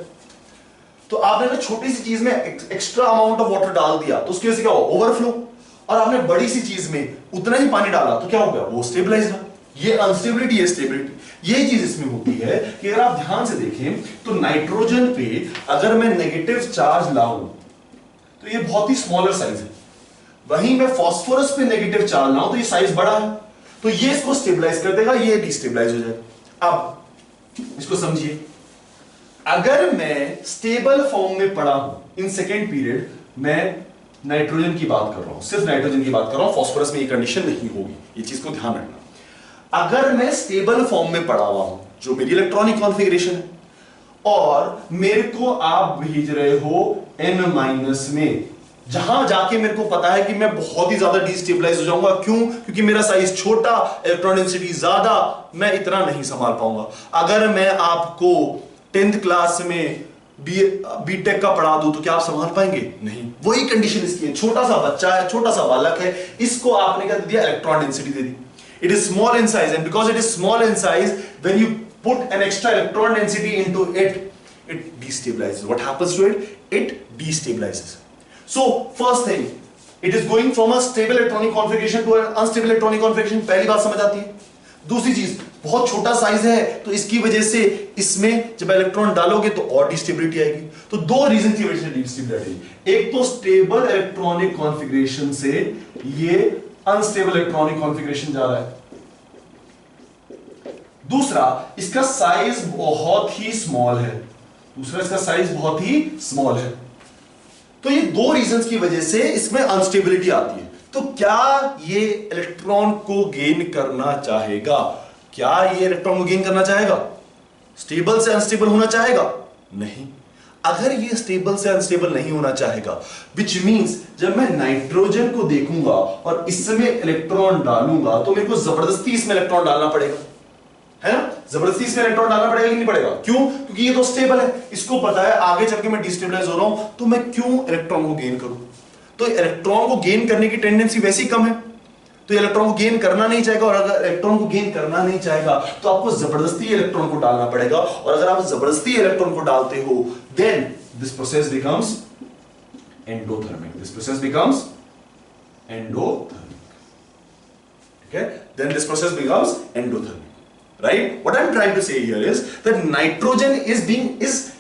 तो आपने अगर छोटी सी चीज में एक्स्ट्रा अमाउंट ऑफ वाटर डाल दिया तो उसकी वजह से क्या होगा, ओवरफ्लो, और आपने बड़ी सी चीज में उतना ही पानी डाला तो क्या हो गया, वो स्टेबलाइज रहा। ये अनस्टेबिलिटी है, स्टेबिलिटी, ये चीज इसमें होती है कि अगर आप ध्यान से देखें तो नाइट्रोजन पे अगर मैं नेगेटिव चार्ज लाऊं तो ये बहुत ही स्मॉलर साइज है, वहीं मैं फास्फोरस पे नेगेटिव चार्ज लाऊं तो ये साइज बड़ा है, तो ये इसको स्टेबलाइज कर देगा, ये डिस्टेबलाइज हो जाएगा। अब इसको समझिए, अगर मैं स्टेबल फॉर्म में पढ़ा हूं इन सेकेंड पीरियड, मैं नाइट्रोजन की बात कर रहा हूं, सिर्फ नाइट्रोजन की बात कर रहा हूं, फास्फोरस में ये कंडीशन नहीं होगी, ये चीज को ध्यान रखना। अगर मैं स्टेबल फॉर्म में पढ़ा हुआ हूं, जो मेरी इलेक्ट्रॉनिक कॉन्फ़िगरेशन है, और मेरे को आप भेज रहे हो N- में, जहां जाके मेरे को पता है कि मैं बहुत ही ज्यादा डिस्टेबलाइज हो जाऊंगा। क्यों, क्योंकि मेरा साइज छोटा, इलेक्ट्रॉन डेंसिटी ज्यादा, मैं इतना नहीं संभाल पाऊंगा। अगर मैं आपको 10th क्लास में बीटेक का पढ़ा दूं तो क्या आप संभाल पाएंगे, नहीं। वही कंडीशन इसकी है, छोटा सा बच्चा है, छोटा सा बालक है, इसको आपने क्या दे दिया, electron density they the. It is small in size, and because it is small in size, when you put an extra electron density into it, it destabilizes. What happens to it? It destabilizes. So, first thing, it is going from a stable electronic configuration to an unstable electronic configuration. पहली बात समझ आती है। दूसरी चीज, बहुत छोटा size है, तो इसकी वजह से इसमें जब इलेक्ट्रॉन डालोगे तो और डिस्टेबिलिटी आएगी। तो 2 रीजन की वजह से डिस्टेबिलिटी, एक तो स्टेबल इलेक्ट्रॉनिक कॉन्फ़िगरेशन से ये अनस्टेबल इलेक्ट्रॉनिक कॉन्फ़िगरेशन जा रहा है, दूसरा इसका साइज बहुत ही स्मॉल है, तो ये 2 रीजंस की वजह से इसमें अनस्टेबिलिटी आती है। तो क्या ये इलेक्ट्रॉन को गेन करना चाहेगा, स्टेबल से अनस्टेबल होना चाहेगा, नहीं। अगर ये स्टेबल से अनस्टेबल नहीं होना चाहेगा, विच मींस जब मैं नाइट्रोजन को देखूंगा और इसमें इलेक्ट्रॉन डालूंगा तो मेरे को जबरदस्ती इसमें इलेक्ट्रॉन डालना पड़ेगा, है ना, जबरदस्ती इसमें इलेक्ट्रॉन डालना पड़ेगा कि नहीं पड़ेगा? क्यों? क्योंकि ये तो स्टेबल है, इसको पता है आगे चल के मैं डिस्टेबलाइज हो रहा हूं, तो मैं क्यों इलेक्ट्रॉन को गेन करूं? तो इलेक्ट्रॉन को गेन करने की टेंडेंसी वैसे ही कम है, तो इलेक्ट्रॉन को गेन करना नहीं चाहेगा, और अगर इलेक्ट्रॉन को गेन करना नहीं चाहेगा तो आपको जबरदस्ती इलेक्ट्रॉन को डालना पड़ेगा, और अगर आप जबरदस्ती इलेक्ट्रॉन को डालते हो then this process becomes endothermic, ठीक है, then this process becomes endothermic. right? What I'm trying to say here is that nitrogen is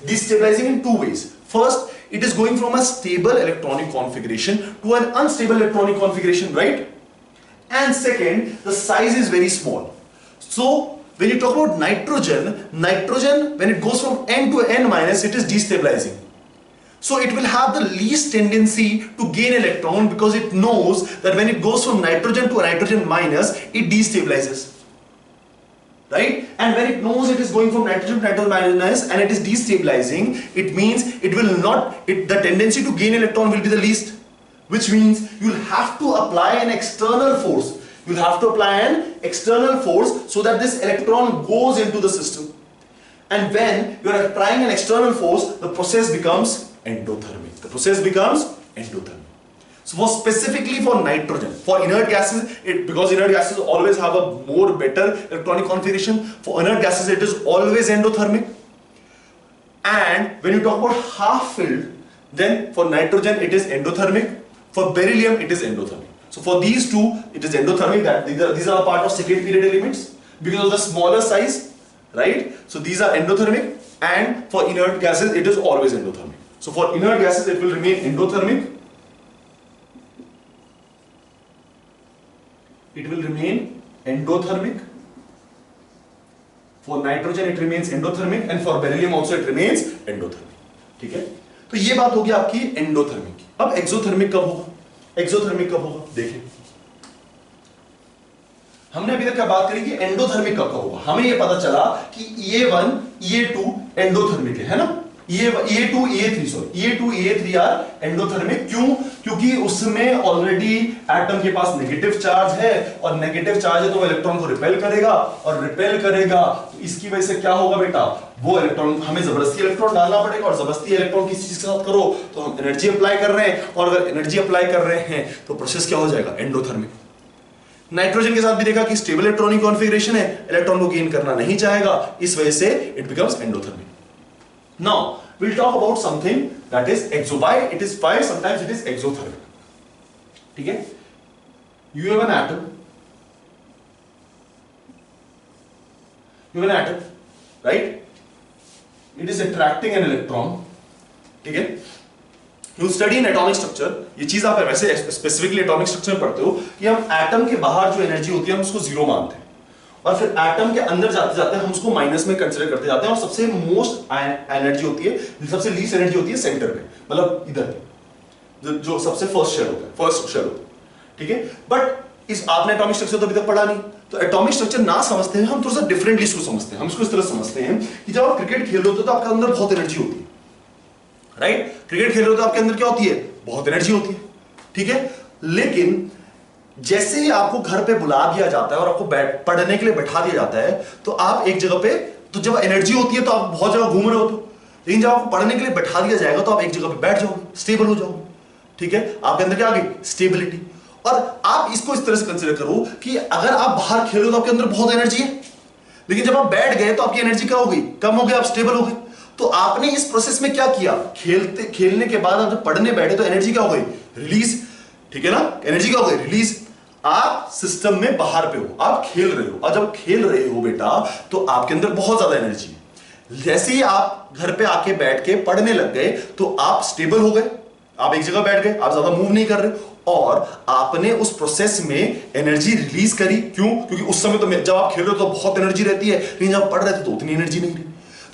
destabilizing in two ways. First, it is going from a stable electronic configuration to an unstable electronic configuration, right? And second, the size is very small. So when you talk about nitrogen when it goes from N to N minus, it is destabilizing. So it will have the least tendency to gain electron because it knows that when it goes from nitrogen to a nitrogen minus, it destabilizes. Right? And when it knows it is going from nitrogen to nitrogen minus and it is destabilizing, it means it will not, the tendency to gain electron will be the least. Which means you'll have to apply an external force. You'll have to apply an external force so that this electron goes into the system. And when you are applying an external force, the process becomes endothermic. The process becomes endothermic. So for specifically for nitrogen, for inert gases, because inert gases always have a more better electronic configuration, for inert gases it is always endothermic. And when you talk about half filled, then for nitrogen it is endothermic. For beryllium, it is endothermic. So for these two, it is endothermic. That these are a part of second period elements because of the smaller size, right? So these are endothermic, and for inert gases, it is always endothermic. So for inert gases, it will remain endothermic. It will remain endothermic. For nitrogen, it remains endothermic, and for beryllium also it remains endothermic. ठीक है? तो ये बात होगी आपकी endothermic की। अब exothermic कब होगा? एक्सोथर्मिक कब होगा? देखिए, हमने अभी तक क्या बात करी कि एंडोथर्मिक कब होगा। हमें ये पता चला कि E1 E2 एंडोथर्मिक है ना? E2 E3 sorry E2 E3 are endothermic. क्यों? क्योंकि उसमें ऑलरेडी एटम के पास नेगेटिव चार्ज है, और नेगेटिव चार्ज है तो वो इलेक्ट्रॉन को रिपेल करेगा, और रिपेल करेगा तो इसकी वजह से क्या होगा बेटा, वो इलेक्ट्रॉन, हमें जबरदस्ती इलेक्ट्रॉन डालना पड़ेगा, और जबरदस्ती इलेक्ट्रॉन किसी चीज के साथ करो तो हम एनर्जी अप्लाई कर रहे हैं, और अगर एनर्जी अप्लाई कर रहे हैं तो प्रोसेस क्या हो जाएगा, एंडोथर्मिक। नाइट्रोजन के साथ भी देखा कि स्टेबल इलेक्ट्रॉनिक कॉन्फ़िगरेशन है, इलेक्ट्रॉन को गेन करना नहीं चाहेगा, इस वजह से it becomes endothermic. Now we'll talk about something that is why it is why sometimes it is exothermic. ठीक है? You have an atom. You have an atom, right? It is attracting an electron. ठीक है? You study in atomic structure. ये चीज आप वैसे specifically atomic structure में पढ़ते हो कि हम एटम के बाहर जो एनर्जी होती है हम उसको जीरो मानते हैं, और फिर एटम के अंदर जाते जाते हम उसको माइनस में कंसीडर करते जाते हैं, और सबसे मोस्ट एनर्जी होती है, सबसे लीस्ट एनर्जी होती है सेंटर पे, मतलब इधर जो सबसे फर्स्ट शेल होता है, फर्स्ट शेल होता है। ठीक है? बट इस आपने एटॉमिक स्ट्रक्चर तो अभी तक पढ़ा नहीं, तो एटॉमिक स्ट्रक्चर ना समझते हैं हम थोड़ा सा डिफरेंटली इसको समझते हैं। हम इसको इस तरह समझते हैं कि जब आप क्रिकेट खेल रहे होते हो तो आपके अंदर बहुत एनर्जी होती है, राइट? क्रिकेट खेल रहे हो तो आपके अंदर क्या होती है, बहुत एनर्जी होती है। ठीक है? लेकिन जैसे ही आपको घर पे बुला दिया जाता है और आपको पढ़ने के लिए बैठा दिया जाता है, तो आप एक जगह पे, तो जब एनर्जी होती है तो आप बहुत जगह घूम रहे हो, लेकिन जब आपको पढ़ने के लिए बैठा दिया जाएगा तो आप एक जगह पे बैठ जाओगे, स्टेबल हो जाओगे। ठीक है? आपके अंदर क्या आ गई, स्टेबिलिटी। और आप इसको इस तरह से कंसीडर करो कि अगर आप बाहर खेल रहे हो तो आपके अंदर बहुत एनर्जी है, लेकिन जब आप बैठ गए तो आपकी एनर्जी क्या हो गई, कम हो गई, आप स्टेबल हो गए। तो आपने इस प्रोसेस में क्या किया, खेलने के बाद आप जब पढ़ने बैठे तो एनर्जी क्या हो गई, रिलीज। ठीक है ना? एनर्जी क्या हो गई, रिलीज। आप सिस्टम में बाहर पे हो, आप खेल रहे हो, और जब खेल रहे हो बेटा तो आपके अंदर बहुत ज्यादा एनर्जी है। जैसे ही आप घर पे आके बैठ के पढ़ने लग गए तो आप स्टेबल हो गए, आप एक जगह बैठ गए, आप ज्यादा मूव नहीं कर रहे, और आपने उस प्रोसेस में एनर्जी रिलीज करी। क्यों? क्योंकि उस समय तो जब आप खेल रहे हो तो बहुत एनर्जी रहती है, लेकिन जब पढ़ रहे थे तो उतनी एनर्जी नहीं रही।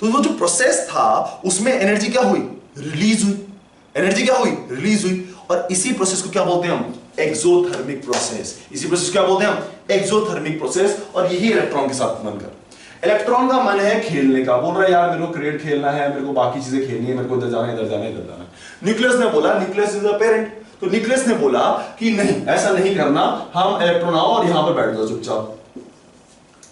तो वो जो प्रोसेस था उसमें एनर्जी क्या हुई, रिलीज हुई। एनर्जी क्या हुई, रिलीज हुई। और इसी प्रोसेस को क्या बोलते हैं हम, एक्सोथर्मिक प्रोसेस। इसी प्रोसेस को क्या बोलते हैं हम, एक्सोथर्मिक प्रोसेस। और यही इलेक्ट्रॉन के साथ मन कर, इलेक्ट्रॉन का मन है खेलने का, बोल रहा है यार मेरे को क्रिकेट खेलना है, मेरे को बाकी चीजें खेलनी है, मेरे को इधर जाना है, इधर जाना है, इधर जाना है। न्यूक्लियस ने बोला, न्यूक्लियस इज द पेरेंट, तो न्यूक्लियस ने बोला कि नहीं, ऐसा नहीं करना, हम इलेक्ट्रॉन आओ और यहां पर बैठ जाओ चुपचाप।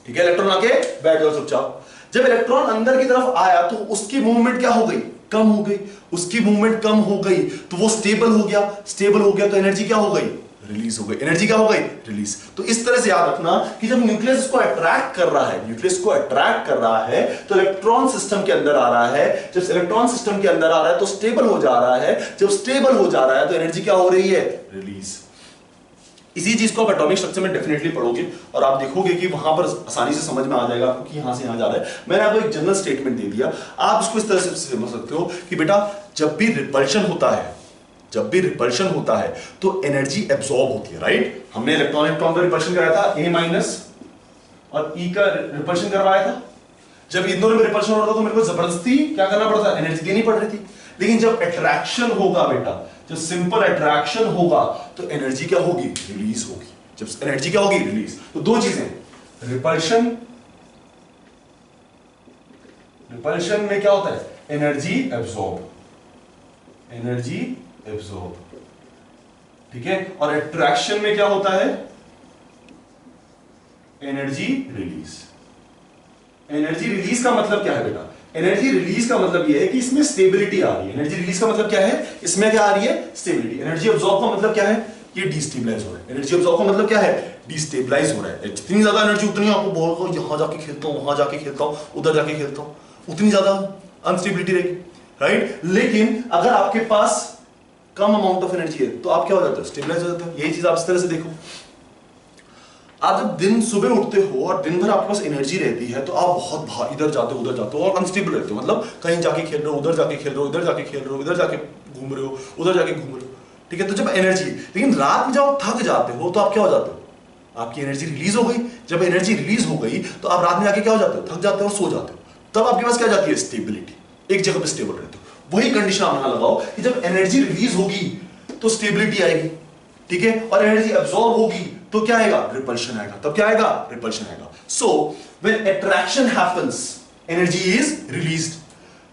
ठीक है? इलेक्ट्रॉन आके बैठ जाओ चुपचाप। जब इलेक्ट्रॉन अंदर की तरफ आया तो उसकी मूवमेंट क्या हो गई, कम हो गई। उसकी मूवमेंट कम हो गई तो वो स्टेबल हो गया, स्टेबल हो गया तो एनर्जी क्या हो गई, रिलीज हो गई। एनर्जी क्या हो गई, रिलीज। तो इस तरह से याद रखना कि जब न्यूक्लियस को अट्रैक्ट कर रहा है, न्यूक्लियस को अट्रैक्ट कर रहा है तो इलेक्ट्रॉन सिस्टम के अंदर आ रहा है। जब इलेक्ट्रॉन सिस्टम के अंदर आ रहा है तो स्टेबल हो जा रहा है। जब स्टेबल हो जा रहा है तो एनर्जी क्या हो रही है, रिलीज। इसी चीज को आप एटॉमिक स्ट्रक्चर में डेफिनेटली पढ़ोगे और आप देखोगे कि वहां पर आसानी से समझ में आ जाएगा आपको कि यहां से यहां जा रहा है। मैंने आपको एक जनरल स्टेटमेंट दे दिया, आप इसको इस तरह से समझ सकते हो कि बेटा जब भी रिपल्शन होता है, जब भी रिपल्शन होता है तो एनर्जी एब्सॉर्ब होती है, राइट। हमने इलेक्ट्रॉन इलेक्ट्रॉन का रिपल्शन कराया था, ए माइनस और ई का रिपल्शन करवाया था। जब इन दोनों में रिपल्शन हो रहा था तो मेरे को जबरदस्ती क्या करना पड़ता, एनर्जी देनी पड़ रही थी। लेकिन जब अट्रैक्शन होगा बेटा, जब सिंपल अट्रैक्शन होगा तो एनर्जी क्या होगी, रिलीज होगी। जब एनर्जी क्या होगी, रिलीज। तो दो चीजें, रिपल्शन, रिपल्शन में क्या होता है, एनर्जी एब्सॉर्ब, एनर्जी एब्सॉर्ब, ठीक है। और अट्रैक्शन में क्या होता है, एनर्जी रिलीज। एनर्जी रिलीज का मतलब क्या है बेटा, एनर्जी रिलीज का मतलब यह है कि इसमें स्टेबिलिटी आ रही है। एनर्जी रिलीज का मतलब क्या है, इसमें क्या आ रही है, स्टेबिलिटी। एनर्जी अब्सॉर्ब का मतलब क्या है, ये डिस्टेबलाइज हो रहा है। एनर्जी अब्सॉर्ब का मतलब क्या है, डिस्टेबलाइज हो रहा है। जितनी ज्यादा एनर्जी उतनी आपको बहुत, यहां जाके खेलता हूं, वहां जाके खेलता हूं, उधर जाके खेलता हूं, उतनी ज्यादा अनस्टेबिलिटी रहेगी, राइट। लेकिन अगर आपके पास कम अमाउंट ऑफ एनर्जी है तो आप क्या हो जाते हो, स्टेबलाइज हो जाते हो। यही चीज आप इस तरह से देखो, आप जब दिन सुबह उठते हो और दिन भर आपके पास एनर्जी रहती है तो आप बहुत इधर जाते हो उधर जाते हो और अनस्टेबल रहते हो। मतलब कहीं जाके खेल रहे हो, उधर जाके खेल रहे हो, इधर जाके खेल रहे हो, इधर जाके घूम रहे हो, उधर जाके घूम रहे हो, ठीक है। तो जब एनर्जी, लेकिन रात में जब आप थक जाते हो तो आप क्या हो जाते हो, आपकी एनर्जी रिलीज हो गई। जब एनर्जी रिलीज हो गई तो आप रात में जाके क्या हो जाते हो, थक जाते हो और सो जाते हो। तब आपके पास क्या जाती है, स्टेबिलिटी, एक जगह पे स्टेबल रहते हो। वही कंडीशन आप यहां लगाओ कि जब एनर्जी रिलीज होगी तो स्टेबिलिटी आएगी, ठीक है। और एनर्जी अब्सॉर्ब होगी तो क्या आएगा, रिपल्शन आएगा। तब क्या आएगा, रिपल्शन आएगा। So when attraction happens, energy is released,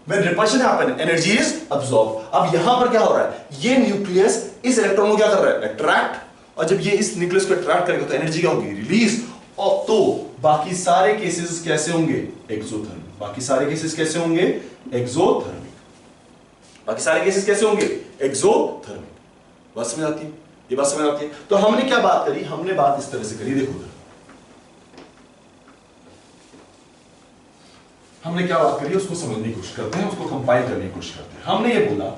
when repulsion happen, energy is absorb. अब यहां पर क्या हो रहा है, ये न्यूक्लियस इस इलेक्ट्रॉन को क्या कर रहा है, अट्रैक्ट, और जब ये इस न्यूक्लियस को अट्रैक्ट करेगा तो एनर्जी क्या होगी, रिलीज। और तो बाकी सारे केसेस कैसे होंगे, एक्सोथर्मिक। बाकी सारे केसेस कैसे होंगे, एक्सोथर्मिक। बाकी सारे केसेस कैसे होंगे, एक्सोथर्मिक। बात समझ आती है, ये बात समझ आती है। तो हमने क्या बात करी, हमने बात इस तरह से करी, देखो हमने क्या बात करी, उसको समझने की कोशिश करते हैं, उसको कंपाइल करने की कोशिश करते हैं। हमने ये बोला,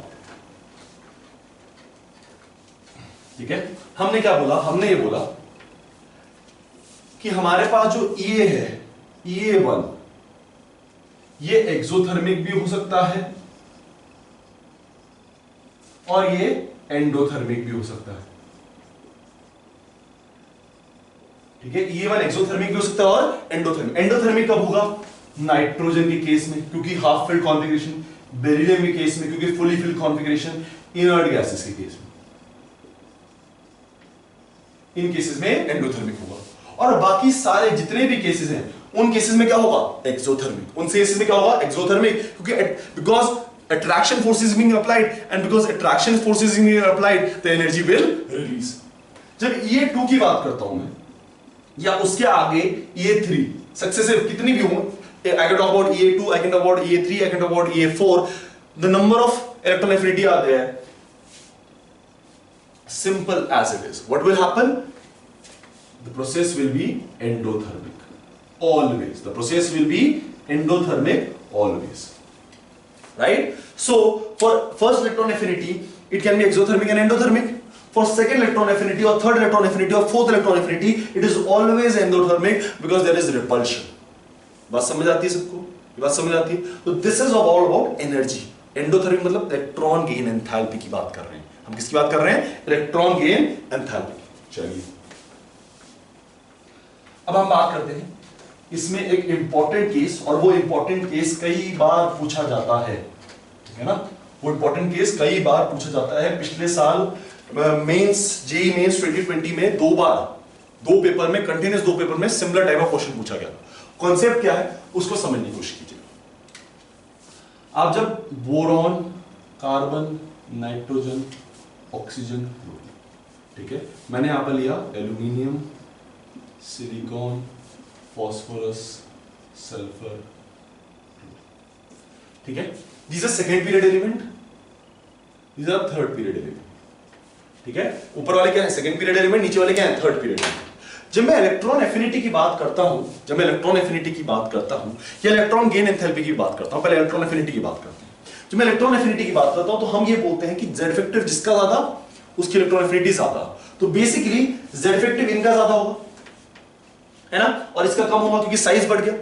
ठीक है, हमने क्या बोला, हमने ये बोला कि हमारे पास जो EA है, EA1, ये एक्सोथर्मिक भी हो सकता है और ये एंडोथर्मिक भी हो सकता है, ठीक है। EA1 एक्सोथर्मिक भी हो सकता है और एंडोथर्मिक। एंडोथर्मिक कब होगा, नाइट्रोजन के केस में क्योंकि हाफ फिल्ड कॉन्फ़िगरेशन, बेरिलियम के केस में क्योंकि fully filled configuration, inert gases के केस में, इन केसेस में एंडोथर्मिक होगा। और बाकी सारे जितने भी केसेस हैं उन केसेस में क्या होगा, एक्सोथर्मिक। उन केसेस में क्या होगा, एक्सोथर्मिक, क्योंकि because attraction force is being applied and because attraction force is being applied the energy will release। जब EA2 की बात करता हूं मैं या उसके आगे EA3 सक्सेसिव कितनी भी हो, I can talk about EA2, I can talk about EA3, I can talk about EA4, the number of electron affinity are there, simple as it is, what will happen, the process will be endothermic always, the process will be endothermic always, right? So for first electron affinity it can be exothermic and endothermic. For second electron affinity or third electron affinity or fourth electron affinity it is always endothermic because there is repulsion। बात समझ आती है सबको, ये बात समझ आती है। तो this is all about energy। Endothermic मतलब इलेक्ट्रॉन गेन एंथैल्पी की बात कर रहे हैं हम। किसकी बात कर रहे हैं, इलेक्ट्रॉन गेन एंथैल्पी। चलिए अब हम बात करते हैं इसमें एक इंपॉर्टेंट केस, और वो इंपॉर्टेंट केस कई बार पूछा जाता है, ठीक है ना। वो इंपॉर्टेंट केस कई बार पूछा जाता है। पिछले साल मेंस जेईई मेंस 2020 में दो पेपर में कंटिन्यूस 2 पेपर में सिमिलर टाइप ऑफ क्वेश्चन पूछा गया। कॉन्सेप्ट क्या है उसको समझने की कोशिश कीजिए। आप जब बोरॉन, कार्बन, नाइट्रोजन, ऑक्सीजन, ठीक है, मैंने यहां पर लिया एल्यूमिनियम, सिलिकॉन, फॉस्फोरस, सल्फर, ठीक है। These are second period element, these are third period element, ठीक है। ऊपर वाले क्या है, सेकंड पीरियड एलिमेंट, नीचे वाले क्या है, थर्ड पीरियड एलिमेंट। जब मैं इलेक्ट्रॉन एफिनिटी की बात करता हूं, जब मैं इलेक्ट्रॉन एफिनिटी की बात करता हूं या इलेक्ट्रॉन गेन एंथैल्पी की बात करता हूं, पहले इलेक्ट्रॉन एफिनिटी की बात करते हैं। जब मैं इलेक्ट्रॉन एफिनिटी की बात करता हूं तो हम ये बोलते हैं कि Z फैक्टर जिसका ज्यादा उसकी इलेक्ट्रॉन एफिनिटी ज्यादा। तो बेसिकली Z इफेक्टिव इनका ज्यादा होगा, है ना, और इसका कम होगा क्योंकि साइज बढ़ गया,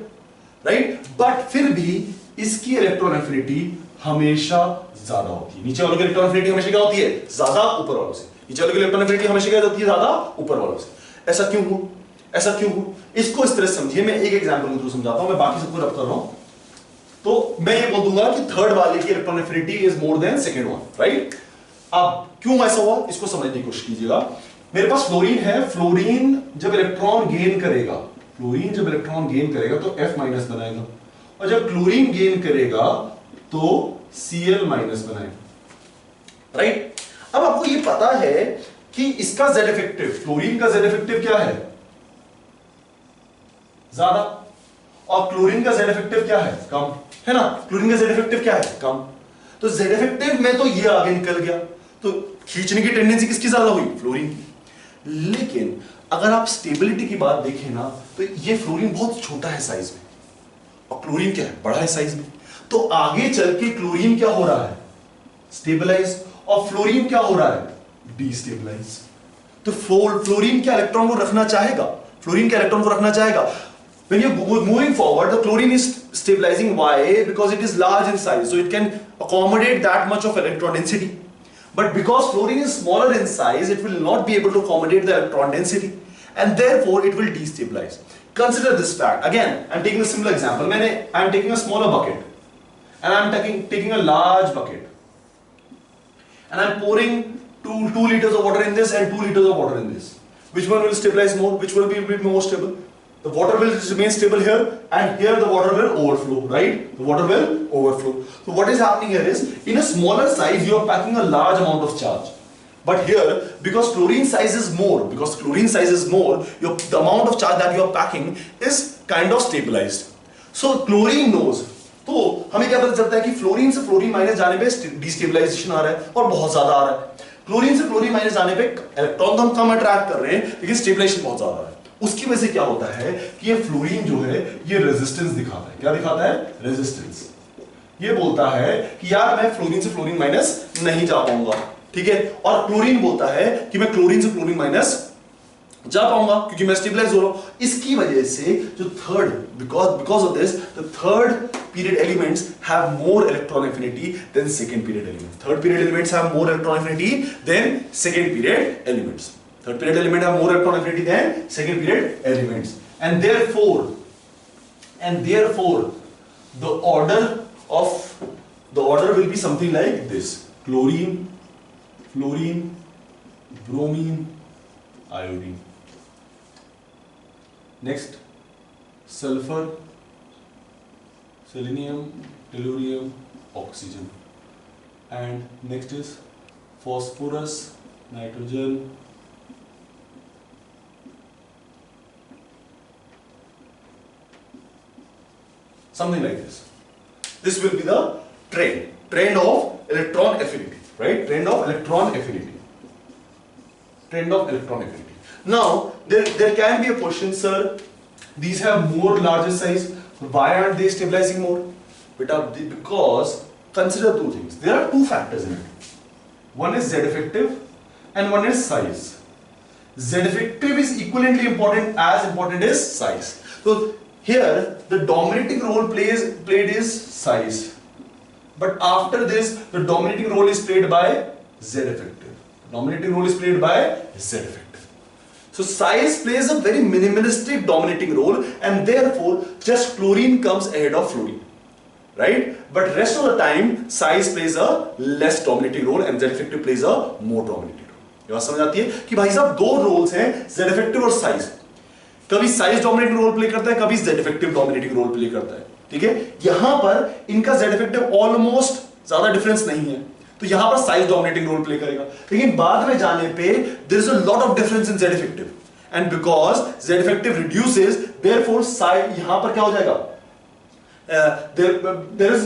राइट। बट फिर भी इसकी इलेक्ट्रॉन एफिनिटी हमेशा ज्यादा होती है। नीचे वालों की इलेक्ट्रॉन एफिनिटी हमेशा क्या होती है? ज्यादा ऊपर वालों से। नीचे वालों की इलेक्ट्रॉन एफिनिटी हमेशा क्या होती है? ज्यादा ऊपर वालों से। ऐसा क्यों हो? ऐसा क्यों हो? इसको इस तरह से समझिए, मैं एक एग्जांपल के थ्रू समझाता हूं, मैं बाकी सबको रब कर रहा हूं। तो मैं ये बोल दूंगा कि थर्ड वाले की electron affinity is more than second one, right. अब क्यों ऐसा हुआ इसको समझने की कोशिश कीजिएगा। मेरे पास फ्लोरीन है, फ्लोरीन जब इलेक्ट्रॉन गेन करेगा, फ्लोरीन जब इलेक्ट्रॉन गेन करेगा तो F माइनस बनाएगा, और जब क्लोरीन गेन करेगा तो Cl माइनस बनाएगा, राइट। अब आपको ये पता है कि इसका Z इफेक्टिव, फ्लोरीन का Z इफेक्टिव क्या है? ज्यादा, और क्लोरीन का Z इफेक्टिव क्या है? कम, है ना। क्लोरीन का Z इफेक्टिव क्या है? कम। तो Z इफेक्टिव में तो ये आगे निकल गया, तो खींचने की टेंडेंसी किसकी ज्यादा हुई? फ्लोरीन की। लेकिन अगर आप स्टेबिलिटी की बात देखें ना, तो ये फ्लोरीन बहुत छोटा है साइज में, और क्लोरीन क्या है? बड़ा है साइज में। तो आगे चल के क्लोरीन क्या हो रहा है? स्टेबलाइज, और फ्लोरीन क्या हो रहा है? डीस्टेबलाइज। तो फ्लोरीन क्या इलेक्ट्रॉन को रखना चाहेगा? फ्लोरीन क्या इलेक्ट्रॉन को रखना चाहेगा? When you're moving forward, the chlorine is stabilizing. Why? Because it is large in size, so it can accommodate that much of electron density. But because fluorine is smaller in size, it will not be able to accommodate the electron density, and therefore it will destabilize. Consider this fact. Again, I'm taking a similar example. I'm taking a smaller bucket, and I'm taking a large bucket, and I'm pouring 2 liters of water in this and 2 liters of water in this. Which one will stabilize more? Which will be more stable? The water will remain stable here, and here the water will overflow, right? The water will overflow. So what is happening here is, in a smaller size, you are packing a large amount of charge. But here, because chlorine size is more, the amount of charge that you are packing is kind of stabilized. So chlorine knows. तो हमें क्या पता चलता है कि fluorine से fluorine minus जाने पे डिस्टेबलाइजेशन आ रहा है, और बहुत ज्यादा आ रहा है। क्लोरीन से क्लोरीन माइनस जाने पे इलेक्ट्रॉन तो हम कम अट्रैक्ट कर रहे हैं, लेकिन स्टेबलाइजेशन बहुत ज्यादा आ रहा है। उसकी वजह से क्या होता है कि ये फ्लोरीन जो है ये रेजिस्टेंस दिखाता है। क्या दिखाता है? रेजिस्टेंस। ये बोलता है कि यार मैं फ्लोरीन से फ्लोरीन माइनस नहीं जा पाऊंगा, ठीक है। और क्लोरीन बोलता है कि मैं क्लोरीन से क्लोरीन माइनस जा पाऊंगा क्योंकि मैं स्टेबलाइज हो रहा हूं। इसकी वजह से जो third, because of this, the third period elements have more electron affinity than second period elements. Third period elements have more electron affinity than second period elements. Third period element have more electron affinity than second period elements, and therefore the order will be something like this: chlorine, fluorine, bromine, iodine. Next, sulfur, selenium, tellurium, oxygen, and next is phosphorus, nitrogen, something like this. This will be the trend of electron affinity, right? Trend of electron affinity. Now there can be a question, sir, these have more larger size, why aren't they stabilizing more? Because consider two things. There are two factors in it. One is Z effective and one is size. Z effective is equivalently important as size. So here the dominating role played is size, but after this the dominating role is played by Z effective. So size plays a very minimalistic dominating role, and therefore just chlorine comes ahead of fluorine, right? But rest of the time size plays a less dominating role and Z effective plays a more dominating role. ये बात समझ आती है कि भाई साहब दो roles हैं, Z effective और size। कभी साइज डोमिनेटिंग रोल प्ले करता है, कभी Z effective dominating role play करता है, ठीक है। यहां पर इनका जेड इफेक्टिव ऑलमोस्ट ज्यादा डिफरेंस नहीं है, तो यहां पर साइज डोमिनेटिंग रोल प्ले करेगा। लेकिन बाद में जाने पे there is a lot of difference in Z effective, and because Z effective reduces, therefore size यहां पर क्या हो जाएगा, देयर इज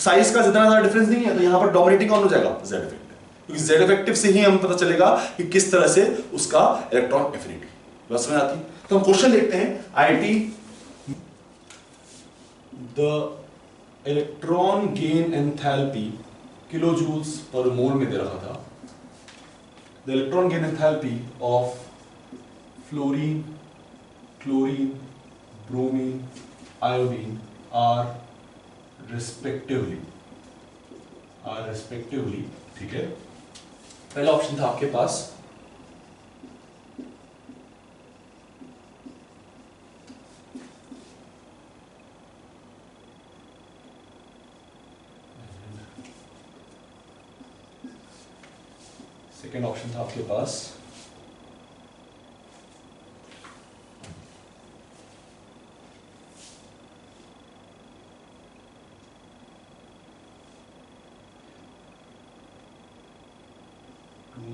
साइज का जितना ज्यादा डिफरेंस नहीं है, तो यहां पर डोमिनेटिंग कौन हो जाएगा? Z effective. क्योंकि जेड इफेक्टिव से ही हमें पता चलेगा कि किस तरह से उसका इलेक्ट्रॉन एफिनिटी। बस समझ आती है? तो हम क्वेश्चन देखते हैं। IT, the electron gain enthalpy kilojoules per mole में दे रखा था। The electron gain enthalpy of fluorine, chlorine, bromine, iodine are respectively, ठीक है। पहला ऑप्शन था आपके पास सेकेंड ऑप्शन था आपके पास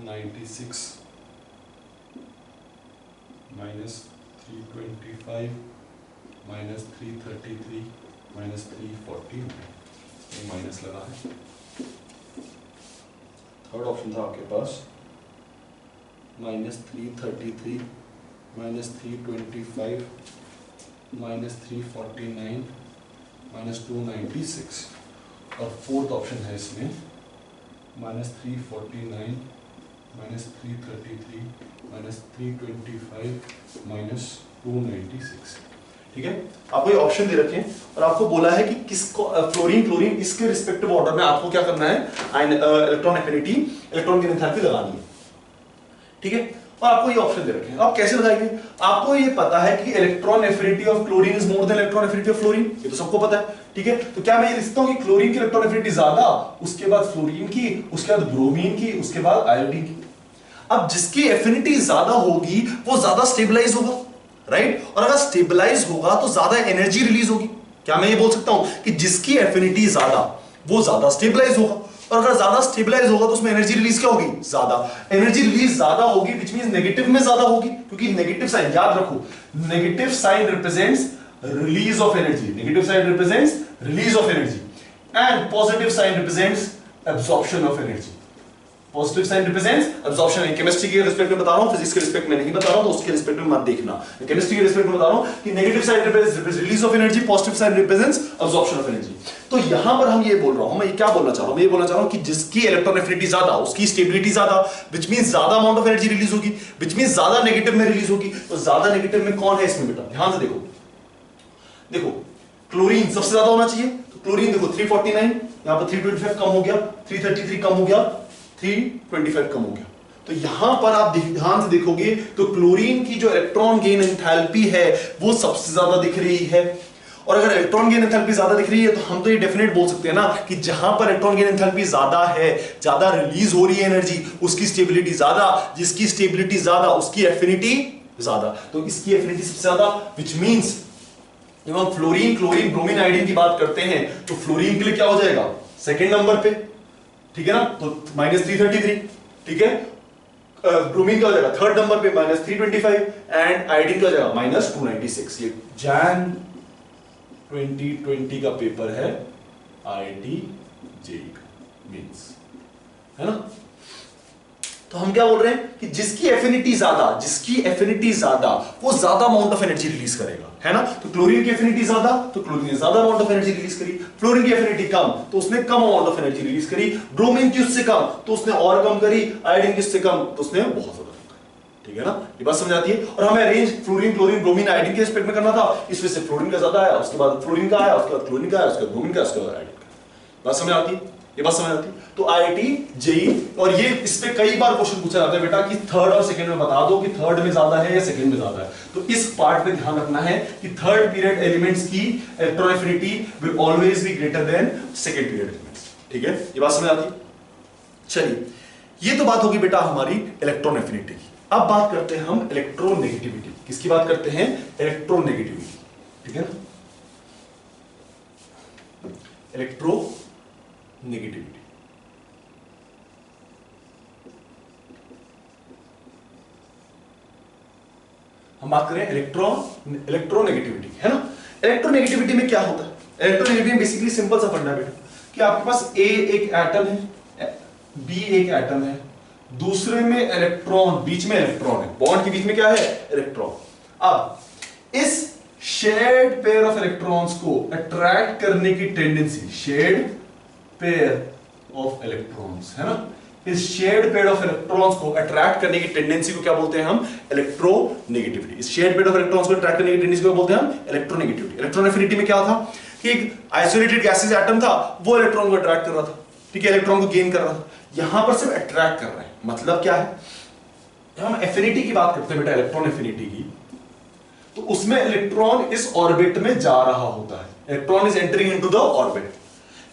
-296 -325 -333 -340, माइनस लगा है। थर्ड ऑप्शन था आपके पास -333 -325 -349 -296, और फोर्थ ऑप्शन है इसमें -349 -333 -325 -296, ठीक है। आपको ये ऑप्शन दे रखे हैं और आपको बोला है कि किसको फ्लोरीन, क्लोरीन, इसके रिस्पेक्टिव ऑर्डर में आपको क्या करना है, इलेक्ट्रॉन एफिनिटी, इलेक्ट्रॉन की एंथैल्पी लगानी है, ठीक है। और आपको ये ऑप्शन दे रखे हैं, आप कैसे लगाएंगे? आपको ये पता है कि electron affinity of chlorine is more than electron affinity of fluorine, ये तो सबको पता है, ठीक है। तो क्या मैं ये लिखता हूं कि क्लोरीन की इलेक्ट्रॉन एफिनिटी ज्यादा, उसके बाद फ्लोरीन की, उसके बाद ब्रोमीन की, उसके बाद आयोडीन की। अब जिसकी एफिनिटी ज्यादा होगी वो ज्यादा स्टेबलाइज होगा, राइट, और अगर स्टेबलाइज होगा तो ज्यादा एनर्जी रिलीज होगी। क्या मैं ये बोल सकता हूं कि जिसकी एफिनिटी ज्यादा वो ज्यादा स्टेबलाइज होगा, और अगर ज्यादा स्टेबलाइज होगा तो उसमें एनर्जी रिलीज क्या होगी, ज्यादा एनर्जी रिलीज ज्यादा होगी, विच मींस नेगेटिव में ज्यादा होगी, क्योंकि नेगेटिव साइन याद रखो, negative sign represents release of energy, negative sign represents release of energy, and positive sign represents absorption of energy. Positive sign represents absorption. Chemistry के respect में बता रहा हूं, फिजिक्स के रिस्पेक्ट में नहीं बता रहा हूं, तो उसके रिस्पेक्ट में मत देखना। केमिस्ट्री के रिस्पेक्ट में बता रहा हूं कि negative sign represents release of energy, positive sign represents absorption of energy. तो यहां पर हम ये बोल रहा हूं, मैं ये क्या बोलना चाह रहा हूं, मैं ये बोलना चाह रहा हूं कि जिसकी इलेक्ट्रॉन एफिनिटी ज्यादा, उसकी स्टेबिलिटी ज्यादा, व्हिच मींस ज्यादा अमाउंट ऑफ एनर्जी रिलीज होगी, व्हिच मींस ज्यादा नेगेटिव में रिलीज होगी। तो ज्यादा नेगेटिव में कौन है इसमें बेटा, ध्यान से देखो, देखो क्लोरीन सबसे ज्यादा होना चाहिए, तो क्लोरीन देखो 349, यहां पर 325 कम हो गया, 333 कम हो गया, 325 कम हो गया। तो यहां पर आप ध्यान से देखोगे तो क्लोरीन की जो इलेक्ट्रॉन गेन एंथैल्पी है वो सबसे ज्यादा दिख रही है, और अगर इलेक्ट्रॉन गेन एंथैल्पी ज्यादा दिख रही है तो हम तो ये डेफिनेट बोल सकते हैं ना कि जहां पर इलेक्ट्रॉन गेन एंथैल्पी ज्यादा है, ज्यादा रिलीज हो रही है एनर्जी, उसकी स्टेबिलिटी ज्यादा, जिसकी स्टेबिलिटी ज्यादा उसकी एफिनिटी ज्यादा। तो इसकी एफिनिटी सबसे ज्यादा, व्हिच मींस जब हम फ्लोरीन, क्लोरीन, ब्रोमीन, आयोडीन की बात करते हैं तो फ्लोरीन के लिए क्या हो जाएगा, सेकंड नंबर पे, ठीक है ना, तो -333, ठीक है। ब्रोमीन का हो जाएगा थर्ड नंबर पे -325, एंड आयोडीन का हो जाएगा -296। ये जैन 2020 का पेपर है, IIT JEE मींस, है ना। तो हम क्या बोल रहे हैं कि जिसकी एफिनिटी ज्यादा, वो ज्यादा अमाउंट ऑफ एनर्जी रिलीज करेगा, है ना। तो क्लोरीन की एफिनिटी ज्यादा, तो क्लोरीन ने ज्यादा अमाउंट ऑफ एनर्जी रिलीज करी, फ्लोरीन की एफिनिटी कम तो उसने कम अमाउंट ऑफ एनर्जी रिलीज करी, ब्रोमीन की उससे कम तो उसने और कम करी, आयोडीन की उससे कम तो उसने बहुत ज्यादा कम करी, ठीक है ना। ये बात समझ आती है। और हमें arrange fluorine, chlorine, bromine, iodine के रिस्पेक्ट में करना था, इस वजह से फ्लोरीन का ज्यादा आया, उसके बाद फ्लोरीन का आया, उसके बाद क्लोरीन का आया, उसके बाद ब्रोमीन का, उसके बाद आयोडीन का। बात समझ आती है, ये बात समझ आती है। तो IIT JEE, और ये इस पे कई बार क्वेश्चन पूछा जाता है बेटा कि थर्ड और सेकंड में बता दो कि थर्ड में ज्यादा है या सेकंड में ज्यादा है। तो इस पार्ट पे ध्यान रखना है कि थर्ड पीरियड एलिमेंट्स की electron affinity will always be greater than second period elements, ठीक है। ये बात समझ आती है। चलिए, ये तो बात होगी बेटा हमारी इलेक्ट्रॉन एफिनिटी की। अब बात करते हैं हम इलेक्ट्रोनेगेटिविटी। किसकी बात करते हैं, इलेक्ट्रोनेगेटिविटी, ठीक है ना। इलेक्ट्रोनेगेटिविटी, हम बात करें इलेक्ट्रोनेगेटिविटी, है ना। इलेक्ट्रोनेगेटिविटी में क्या होता है, इलेक्ट्रोनेगेटिविटी में बेसिकली सिंपल सा फंडा बेटा कि आपके पास A एक एटम है, B एक एटम है, दूसरे में इलेक्ट्रॉन, बीच में इलेक्ट्रॉन है, बॉन्ड के बीच में क्या है, इलेक्ट्रॉन। अब इस शेयर्ड पेयर ऑफ इलेक्ट्रॉन्स को अट्रैक्ट करने की tendency, shared pair of electrons, है ना, इस शेयर्ड पेयर ऑफ इलेक्ट्रॉन्स को अट्रैक्ट करने की टेंडेंसी को क्या बोलते हैं हम? इलेक्ट्रोनेगेटिविटी। इस शेयर्ड पेयर ऑफ इलेक्ट्रॉन्स को अट्रैक्ट करने की टेंडेंसी को बोलते हैं हम इलेक्ट्रोनेगेटिविटी। इलेक्ट्रॉन एफिनिटी में क्या था कि एक आइसोलेटेड गैसेस एटम था, वो इलेक्ट्रॉन को अट्रैक्ट कर रहा था, ठीक है, इलेक्ट्रॉन को गेन कर रहा था। यहां पर सिर्फ अट्रैक्ट कर रहे हैं, मतलब क्या है, जब हम एफिनिटी की बात करते हैं बेटा, इलेक्ट्रॉन एफिनिटी की, तो उसमें इलेक्ट्रॉन इस ऑर्बिट में जा रहा होता है, electron is entering into the orbit.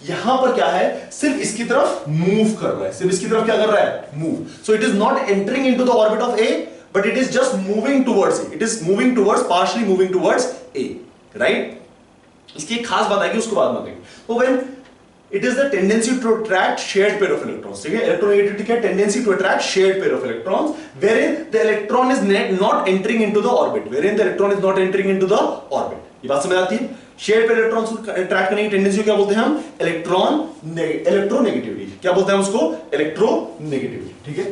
यहां पर क्या है, सिर्फ इसकी तरफ मूव कर रहा है, सिर्फ इसकी तरफ क्या कर रहा है, move. So it is not entering into the orbit of A, but it is just moving towards a, it is moving towards, partially moving towards a, right. इसकी एक खास बात आएगी, उसको बाद में देखेंगे। तो when it is the tendency to attract shared pair of electrons, ठीक है, electronegativity क्या, tendency to attract shared pair of electrons wherein the electron is not entering into the orbit, wherein the electron is not entering into the orbit। ये बात समझ आती है? shared pair electrons को attract करने की tendency को क्या बोलते हैं हम? electronegativity। क्या बोलते हैं उसको? electronegativity, ठीक है।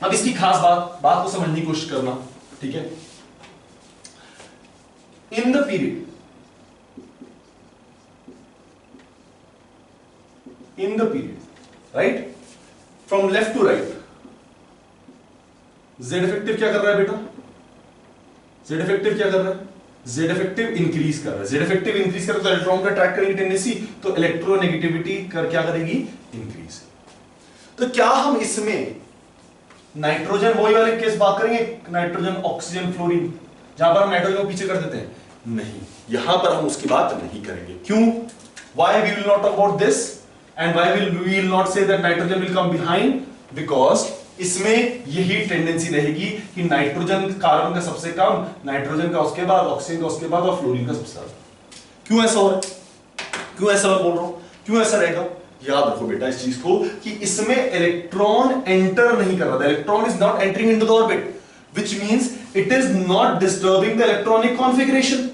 अब इसकी खास बात को समझने की कोशिश करना, ठीक है। in the period right from left to right, z effective क्या कर रहा है बेटा, z effective क्या कर रहा है, z effective इंक्रीज कर रहा है, z effective इंक्रीज कर रहा है तो इलेक्ट्रॉन को अट्रैक्ट करेगी टेंडेंसी, तो इलेक्ट्रोनेगेटिविटी क्या करेगी, इंक्रीज। तो क्या हम इसमें नाइट्रोजन, वही वाले केस बात करेंगे, नाइट्रोजन ऑक्सीजन फ्लोरीन, जहां पर हम नाइट्रोजन को पीछे कर देते हैं? नहीं, यहां पर हम उसकी बात नहीं करेंगे। क्यों? why we will not talk about this and why we will not say that nitrogen will come behind, because इसमें यही टेंडेंसी रहेगी कि नाइट्रोजन कार्बन का सबसे कम, नाइट्रोजन का उसके बाद, ऑक्सीजन का उसके बाद और फ्लोरीन का सबसे ज्यादा। क्यों ऐसा हो रहा है, क्यों ऐसा मैं बोल रहा हूं, क्यों ऐसा रहेगा? याद रखो बेटा इस चीज को कि इसमें इलेक्ट्रॉन एंटर नहीं कर रहा था, electron is not entering into the orbit, which means it is not disturbing the electronic configuration.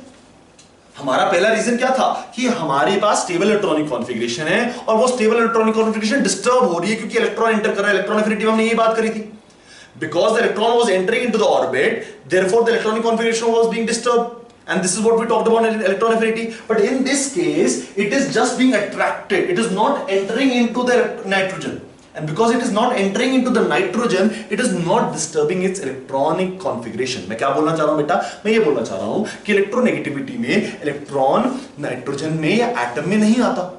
हमारा पहला रीजन क्या था कि हमारे पास स्टेबल इलेक्ट्रॉनिक कॉन्फ़िगरेशन है और वो स्टेबल इलेक्ट्रॉनिक कॉन्फ़िगरेशन डिस्टर्ब हो रही है क्योंकि इलेक्ट्रॉन एंटर कर रहा है। इलेक्ट्रॉन एफिनिटी में हमने ये बात करी थी, because the electron was entering into the orbit, therefore the electronic configuration was being disturbed, and this is what we talked about in electron affinity. But in this case it is just being attracted, it is not entering into the nitrogen, and because it is not entering into the nitrogen, it is not disturbing its electronic configuration. मैं क्या बोलना चाह रहा हूं बेटा, मैं ये बोलना चाह रहा हूं कि इलेक्ट्रोनेगेटिविटी में इलेक्ट्रॉन नाइट्रोजन में या एटम में नहीं आता।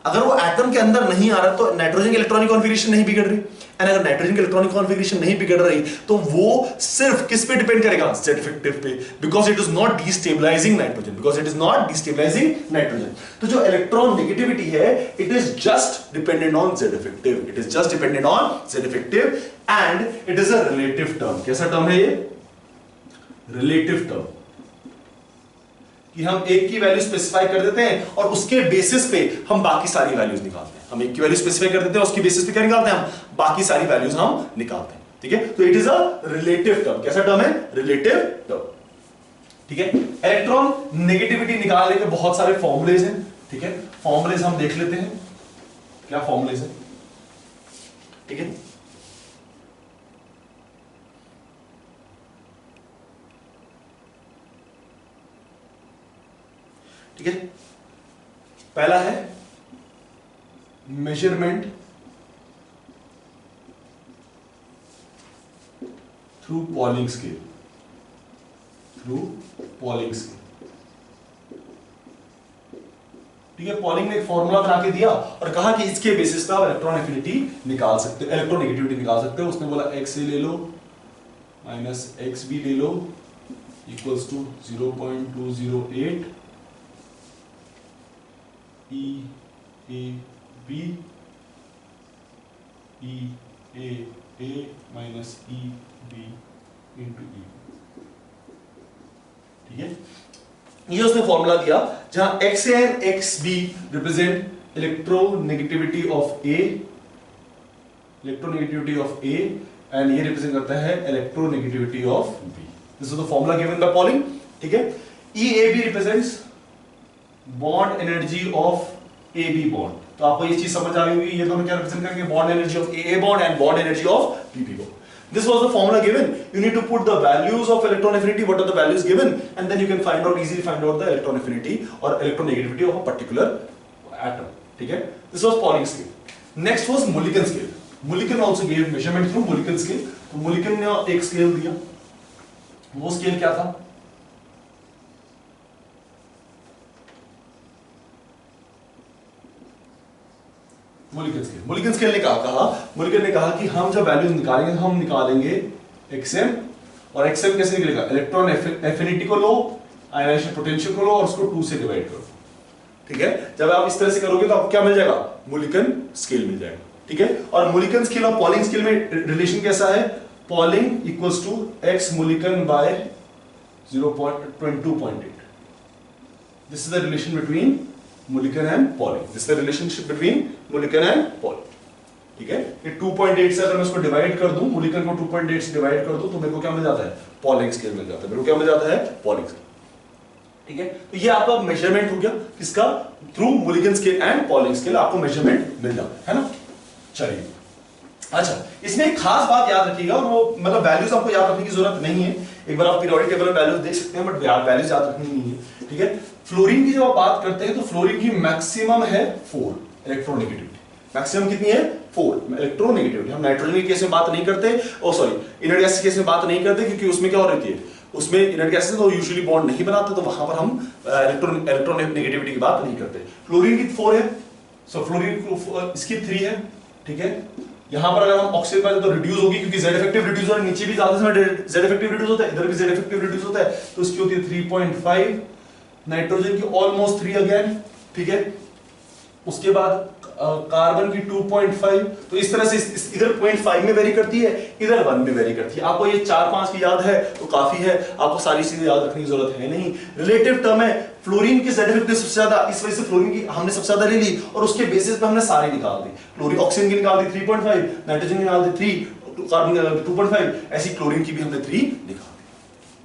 अगर वो एटम के अंदर नहीं आ रहा तो नाइट्रोजन की इलेक्ट्रॉनिक कॉन्फ़िगरेशन नहीं बिगड़ रही, एंड अगर नाइट्रोजन की इलेक्ट्रॉनिक कॉन्फ़िगरेशन नहीं बिगड़ रही तो वो सिर्फ किस पे डिपेंड करेगा, Z इफेक्टिव पे, because it is not destabilising nitrogen, because it is not destabilising nitrogen. तो जो इलेक्ट्रॉन नेगेटिविटी है, it is just dependent on Z effective, it is just dependent on Z effective, and it is a relative term. कैसा term है ये? Relative term, कि हम एक की वैल्यू स्पेसिफाई कर देते हैं और उसके बेसिस पे हम बाकी सारी वैल्यूज निकालते हैं। हम एक की वैल्यू स्पेसिफाई कर देते हैं, उसके बेसिस पे क्या निकालते हैं, हम बाकी सारी वैल्यूज हम निकालते हैं, ठीक है। तो it is a relative term. कैसा टर्म है? रिलेटिव टर्म, ठीक है। इलेक्ट्रॉन नेगेटिविटी निकालने के बहुत सारे फॉर्मूलेज हैं, ठीक है। फॉर्मूलेज हम देख लेते हैं, क्या फॉर्मूलेज है, ठीक है। ठीक है, पहला है measurement through polling scale, through polling scale, ठीक है। पॉलिंग ने एक फॉर्मूला बना के दिया और कहा कि इसके बेसिस पे आप इलेक्ट्रॉन एफिनिटी निकाल सकते हो, इलेक्ट्रोनेगेटिविटी निकाल सकते हो। उसने बोला x ए ले लो माइनस एक्स बी ले लो equals to 0.208 E A B E A A minus E B into E, ठीक है। ये उसने फॉर्मूला दिया जहां x A and x B represent electronegativity of A, electronegativity of A, and ये represent करता है electronegativity of B। This is the formula given by Pauling, ठीक है। E A B represents bond energy of A B bond. तो आपको ये चीज समझ आ गई होगी, ये दोनों क्या रिप्रेजेंट करेंगे, bond energy of A bond and bond energy of B B bond. This was the formula given. You need to put the values of electron affinity, what are the values given, and then you can easily find out the electron affinity or electronegativity of a particular atom, ठीक है। This was Pauling scale. Next was Mulliken scale. Mulliken also gave measurement through Mulliken scale. तो Mulliken ने एक scale दिया, वो scale क्या था? Mulliken scale ने कहा Mulliken ने कहा कि हम जब वैल्यूज निकालेंगे हम निकालेंगे XM, और XM कैसे निकलेगा? इलेक्ट्रॉन एफिनिटी को लो, आयनाइजेशन पोटेंशियल को लो और उसको 2 से डिवाइड करो, ठीक है। जब आप इस तरह से करोगे तो आपको क्या मिल जाएगा? Mulliken स्केल मिल जाएगा, ठीक है। और Mulliken स्केल और पॉलिंग स्केल में रिलेशन कैसा है? Pauling equals to x Mulliken बाय 0.22.8. This is the relation between Mulliken and Pauling. This is the relationship between Mulliken and Pauling. ठीक है, ये 2.8 से अगर मैं इसको डिवाइड कर दूं, Mulliken को 2.8 से डिवाइड कर दूं तो मेरे को क्या मिल जाता है? Pauling स्केल मिल जाता है। मेरे को क्या मिल जाता है? Pauling स्केल, ठीक है। तो ये आपका मेजरमेंट हो गया किसका? Through Mulliken scale and Pauling scale आपको मेजरमेंट मिल जाता है ना। चलिए, अच्छा, इसमें एक खास बात याद रखिएगा, और वो मतलब वैल्यूज आपको याद रखने की जरूरत नहीं है। एक बार आप पीरियोडिक टेबल में वैल्यूज देख सकते हैं, बट वैल्यूज याद रखनी नहीं है, ठीक है। फ्लोरीन की जब आप बात करते हैं तो फ्लोरीन की मैक्सिमम है 4 इलेक्ट्रोनेगेटिविटी। मैक्सिमम कितनी है? 4 इलेक्ट्रोनेगेटिविटी। हम नाइट्रोजन के केस में बात नहीं करते, ओ सॉरी इनर्ट गैस के केस में बात नहीं करते, क्योंकि उसमें क्या हो रही है, उसमें इनर्ट गैसेस तो यूजुअली बॉन्ड नहीं बनाते, तो वहां पर हम इलेक्ट्रोनेगेटिविटी की बात नहीं करते। फ्लोरीन की 4 है, सो फ्लोरीन इसकी 3 है, ठीक है। यहां पर अगर हम ऑक्सीजन पर तो रिड्यूस होगी, क्योंकि जेड इफेक्टिव रिड्यूस हो रहा है, नीचे भी ज्यादा समय जेड इफेक्टिव रिड्यूस होता है, इधर भी जेड इफेक्टिव रिड्यूस होता है, तो इसकी होती है 3.5, नाइट्रोजन की ऑलमोस्ट 3 अगेन, ठीक है। उसके बाद कार्बन की 2.5, तो इस तरह से इधर 0.5 में वेरी करती है, इधर 1 में वेरी करती है। आपको ये 4-5 की याद है तो काफी है, आपको सारी चीजें याद रखने की जरूरत है नहीं। रिलेटिव टर्म है, फ्लोरीन की जेड इफेक्टिव सबसे ज्यादा, इस वजह से फ्लोरीन की हमने सबसे ज्यादा ले ली, और उसके बेसिस पे हमने सारी निकाल दी। फ्लोरीन ऑक्सीजन की निकाल दी 3.5, नाइट्रोजन की निकाल दी 3, कार्बन 2.5, ऐसी क्लोरीन की भी हमने 3 निकाल दी।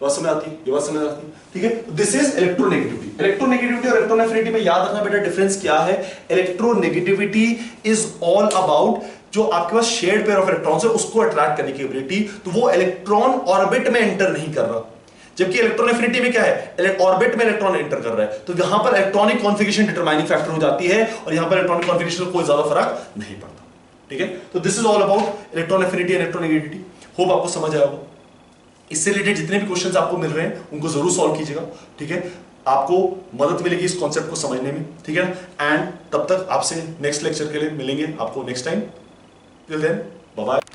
बात समझ आती है? ये बात समझ आती है, ठीक है। This is electronegativity. इलेक्ट्रोनेगेटिविटी और इलेक्ट्रोनेफिनिटी में याद रखना बेटा डिफरेंस क्या है। इलेक्ट्रोनेगेटिविटी इज ऑल अबाउट जो आपके पास शेयर्ड पेयर ऑफ इलेक्ट्रॉन्स है उसको अट्रैक्ट करने की एबिलिटी, तो वो इलेक्ट्रॉन ऑर्बिट में एंटर नहीं कर रहा। जबकि इलेक्ट्रोनेफिनिटी में क्या है, ऑर्बिट में इलेक्ट्रॉन एंटर कर रहा है, तो यहां पर इलेक्ट्रॉनिक कॉन्फिगरेशन डिटरमाइनिंग फैक्टर हो जाती है, और यहां पर इलेक्ट्रॉनिक कॉन्फिगरेशन कोई ज्यादा फर्क नहीं पड़ता, ठीक है। तो this is all about electron affinity and electronegativity. Hope आपको समझ आया होगा। इससे रिलेटेड जितने भी क्वेश्चंस आपको मिल रहे हैं उनको जरूर सॉल्व कीजिएगा, ठीक है। आपको मदद मिलेगी इस कॉन्सेप्ट को समझने में, ठीक है। एंड तब तक आपसे नेक्स्ट लेक्चर के लिए मिलेंगे आपको next time. Till then bye bye.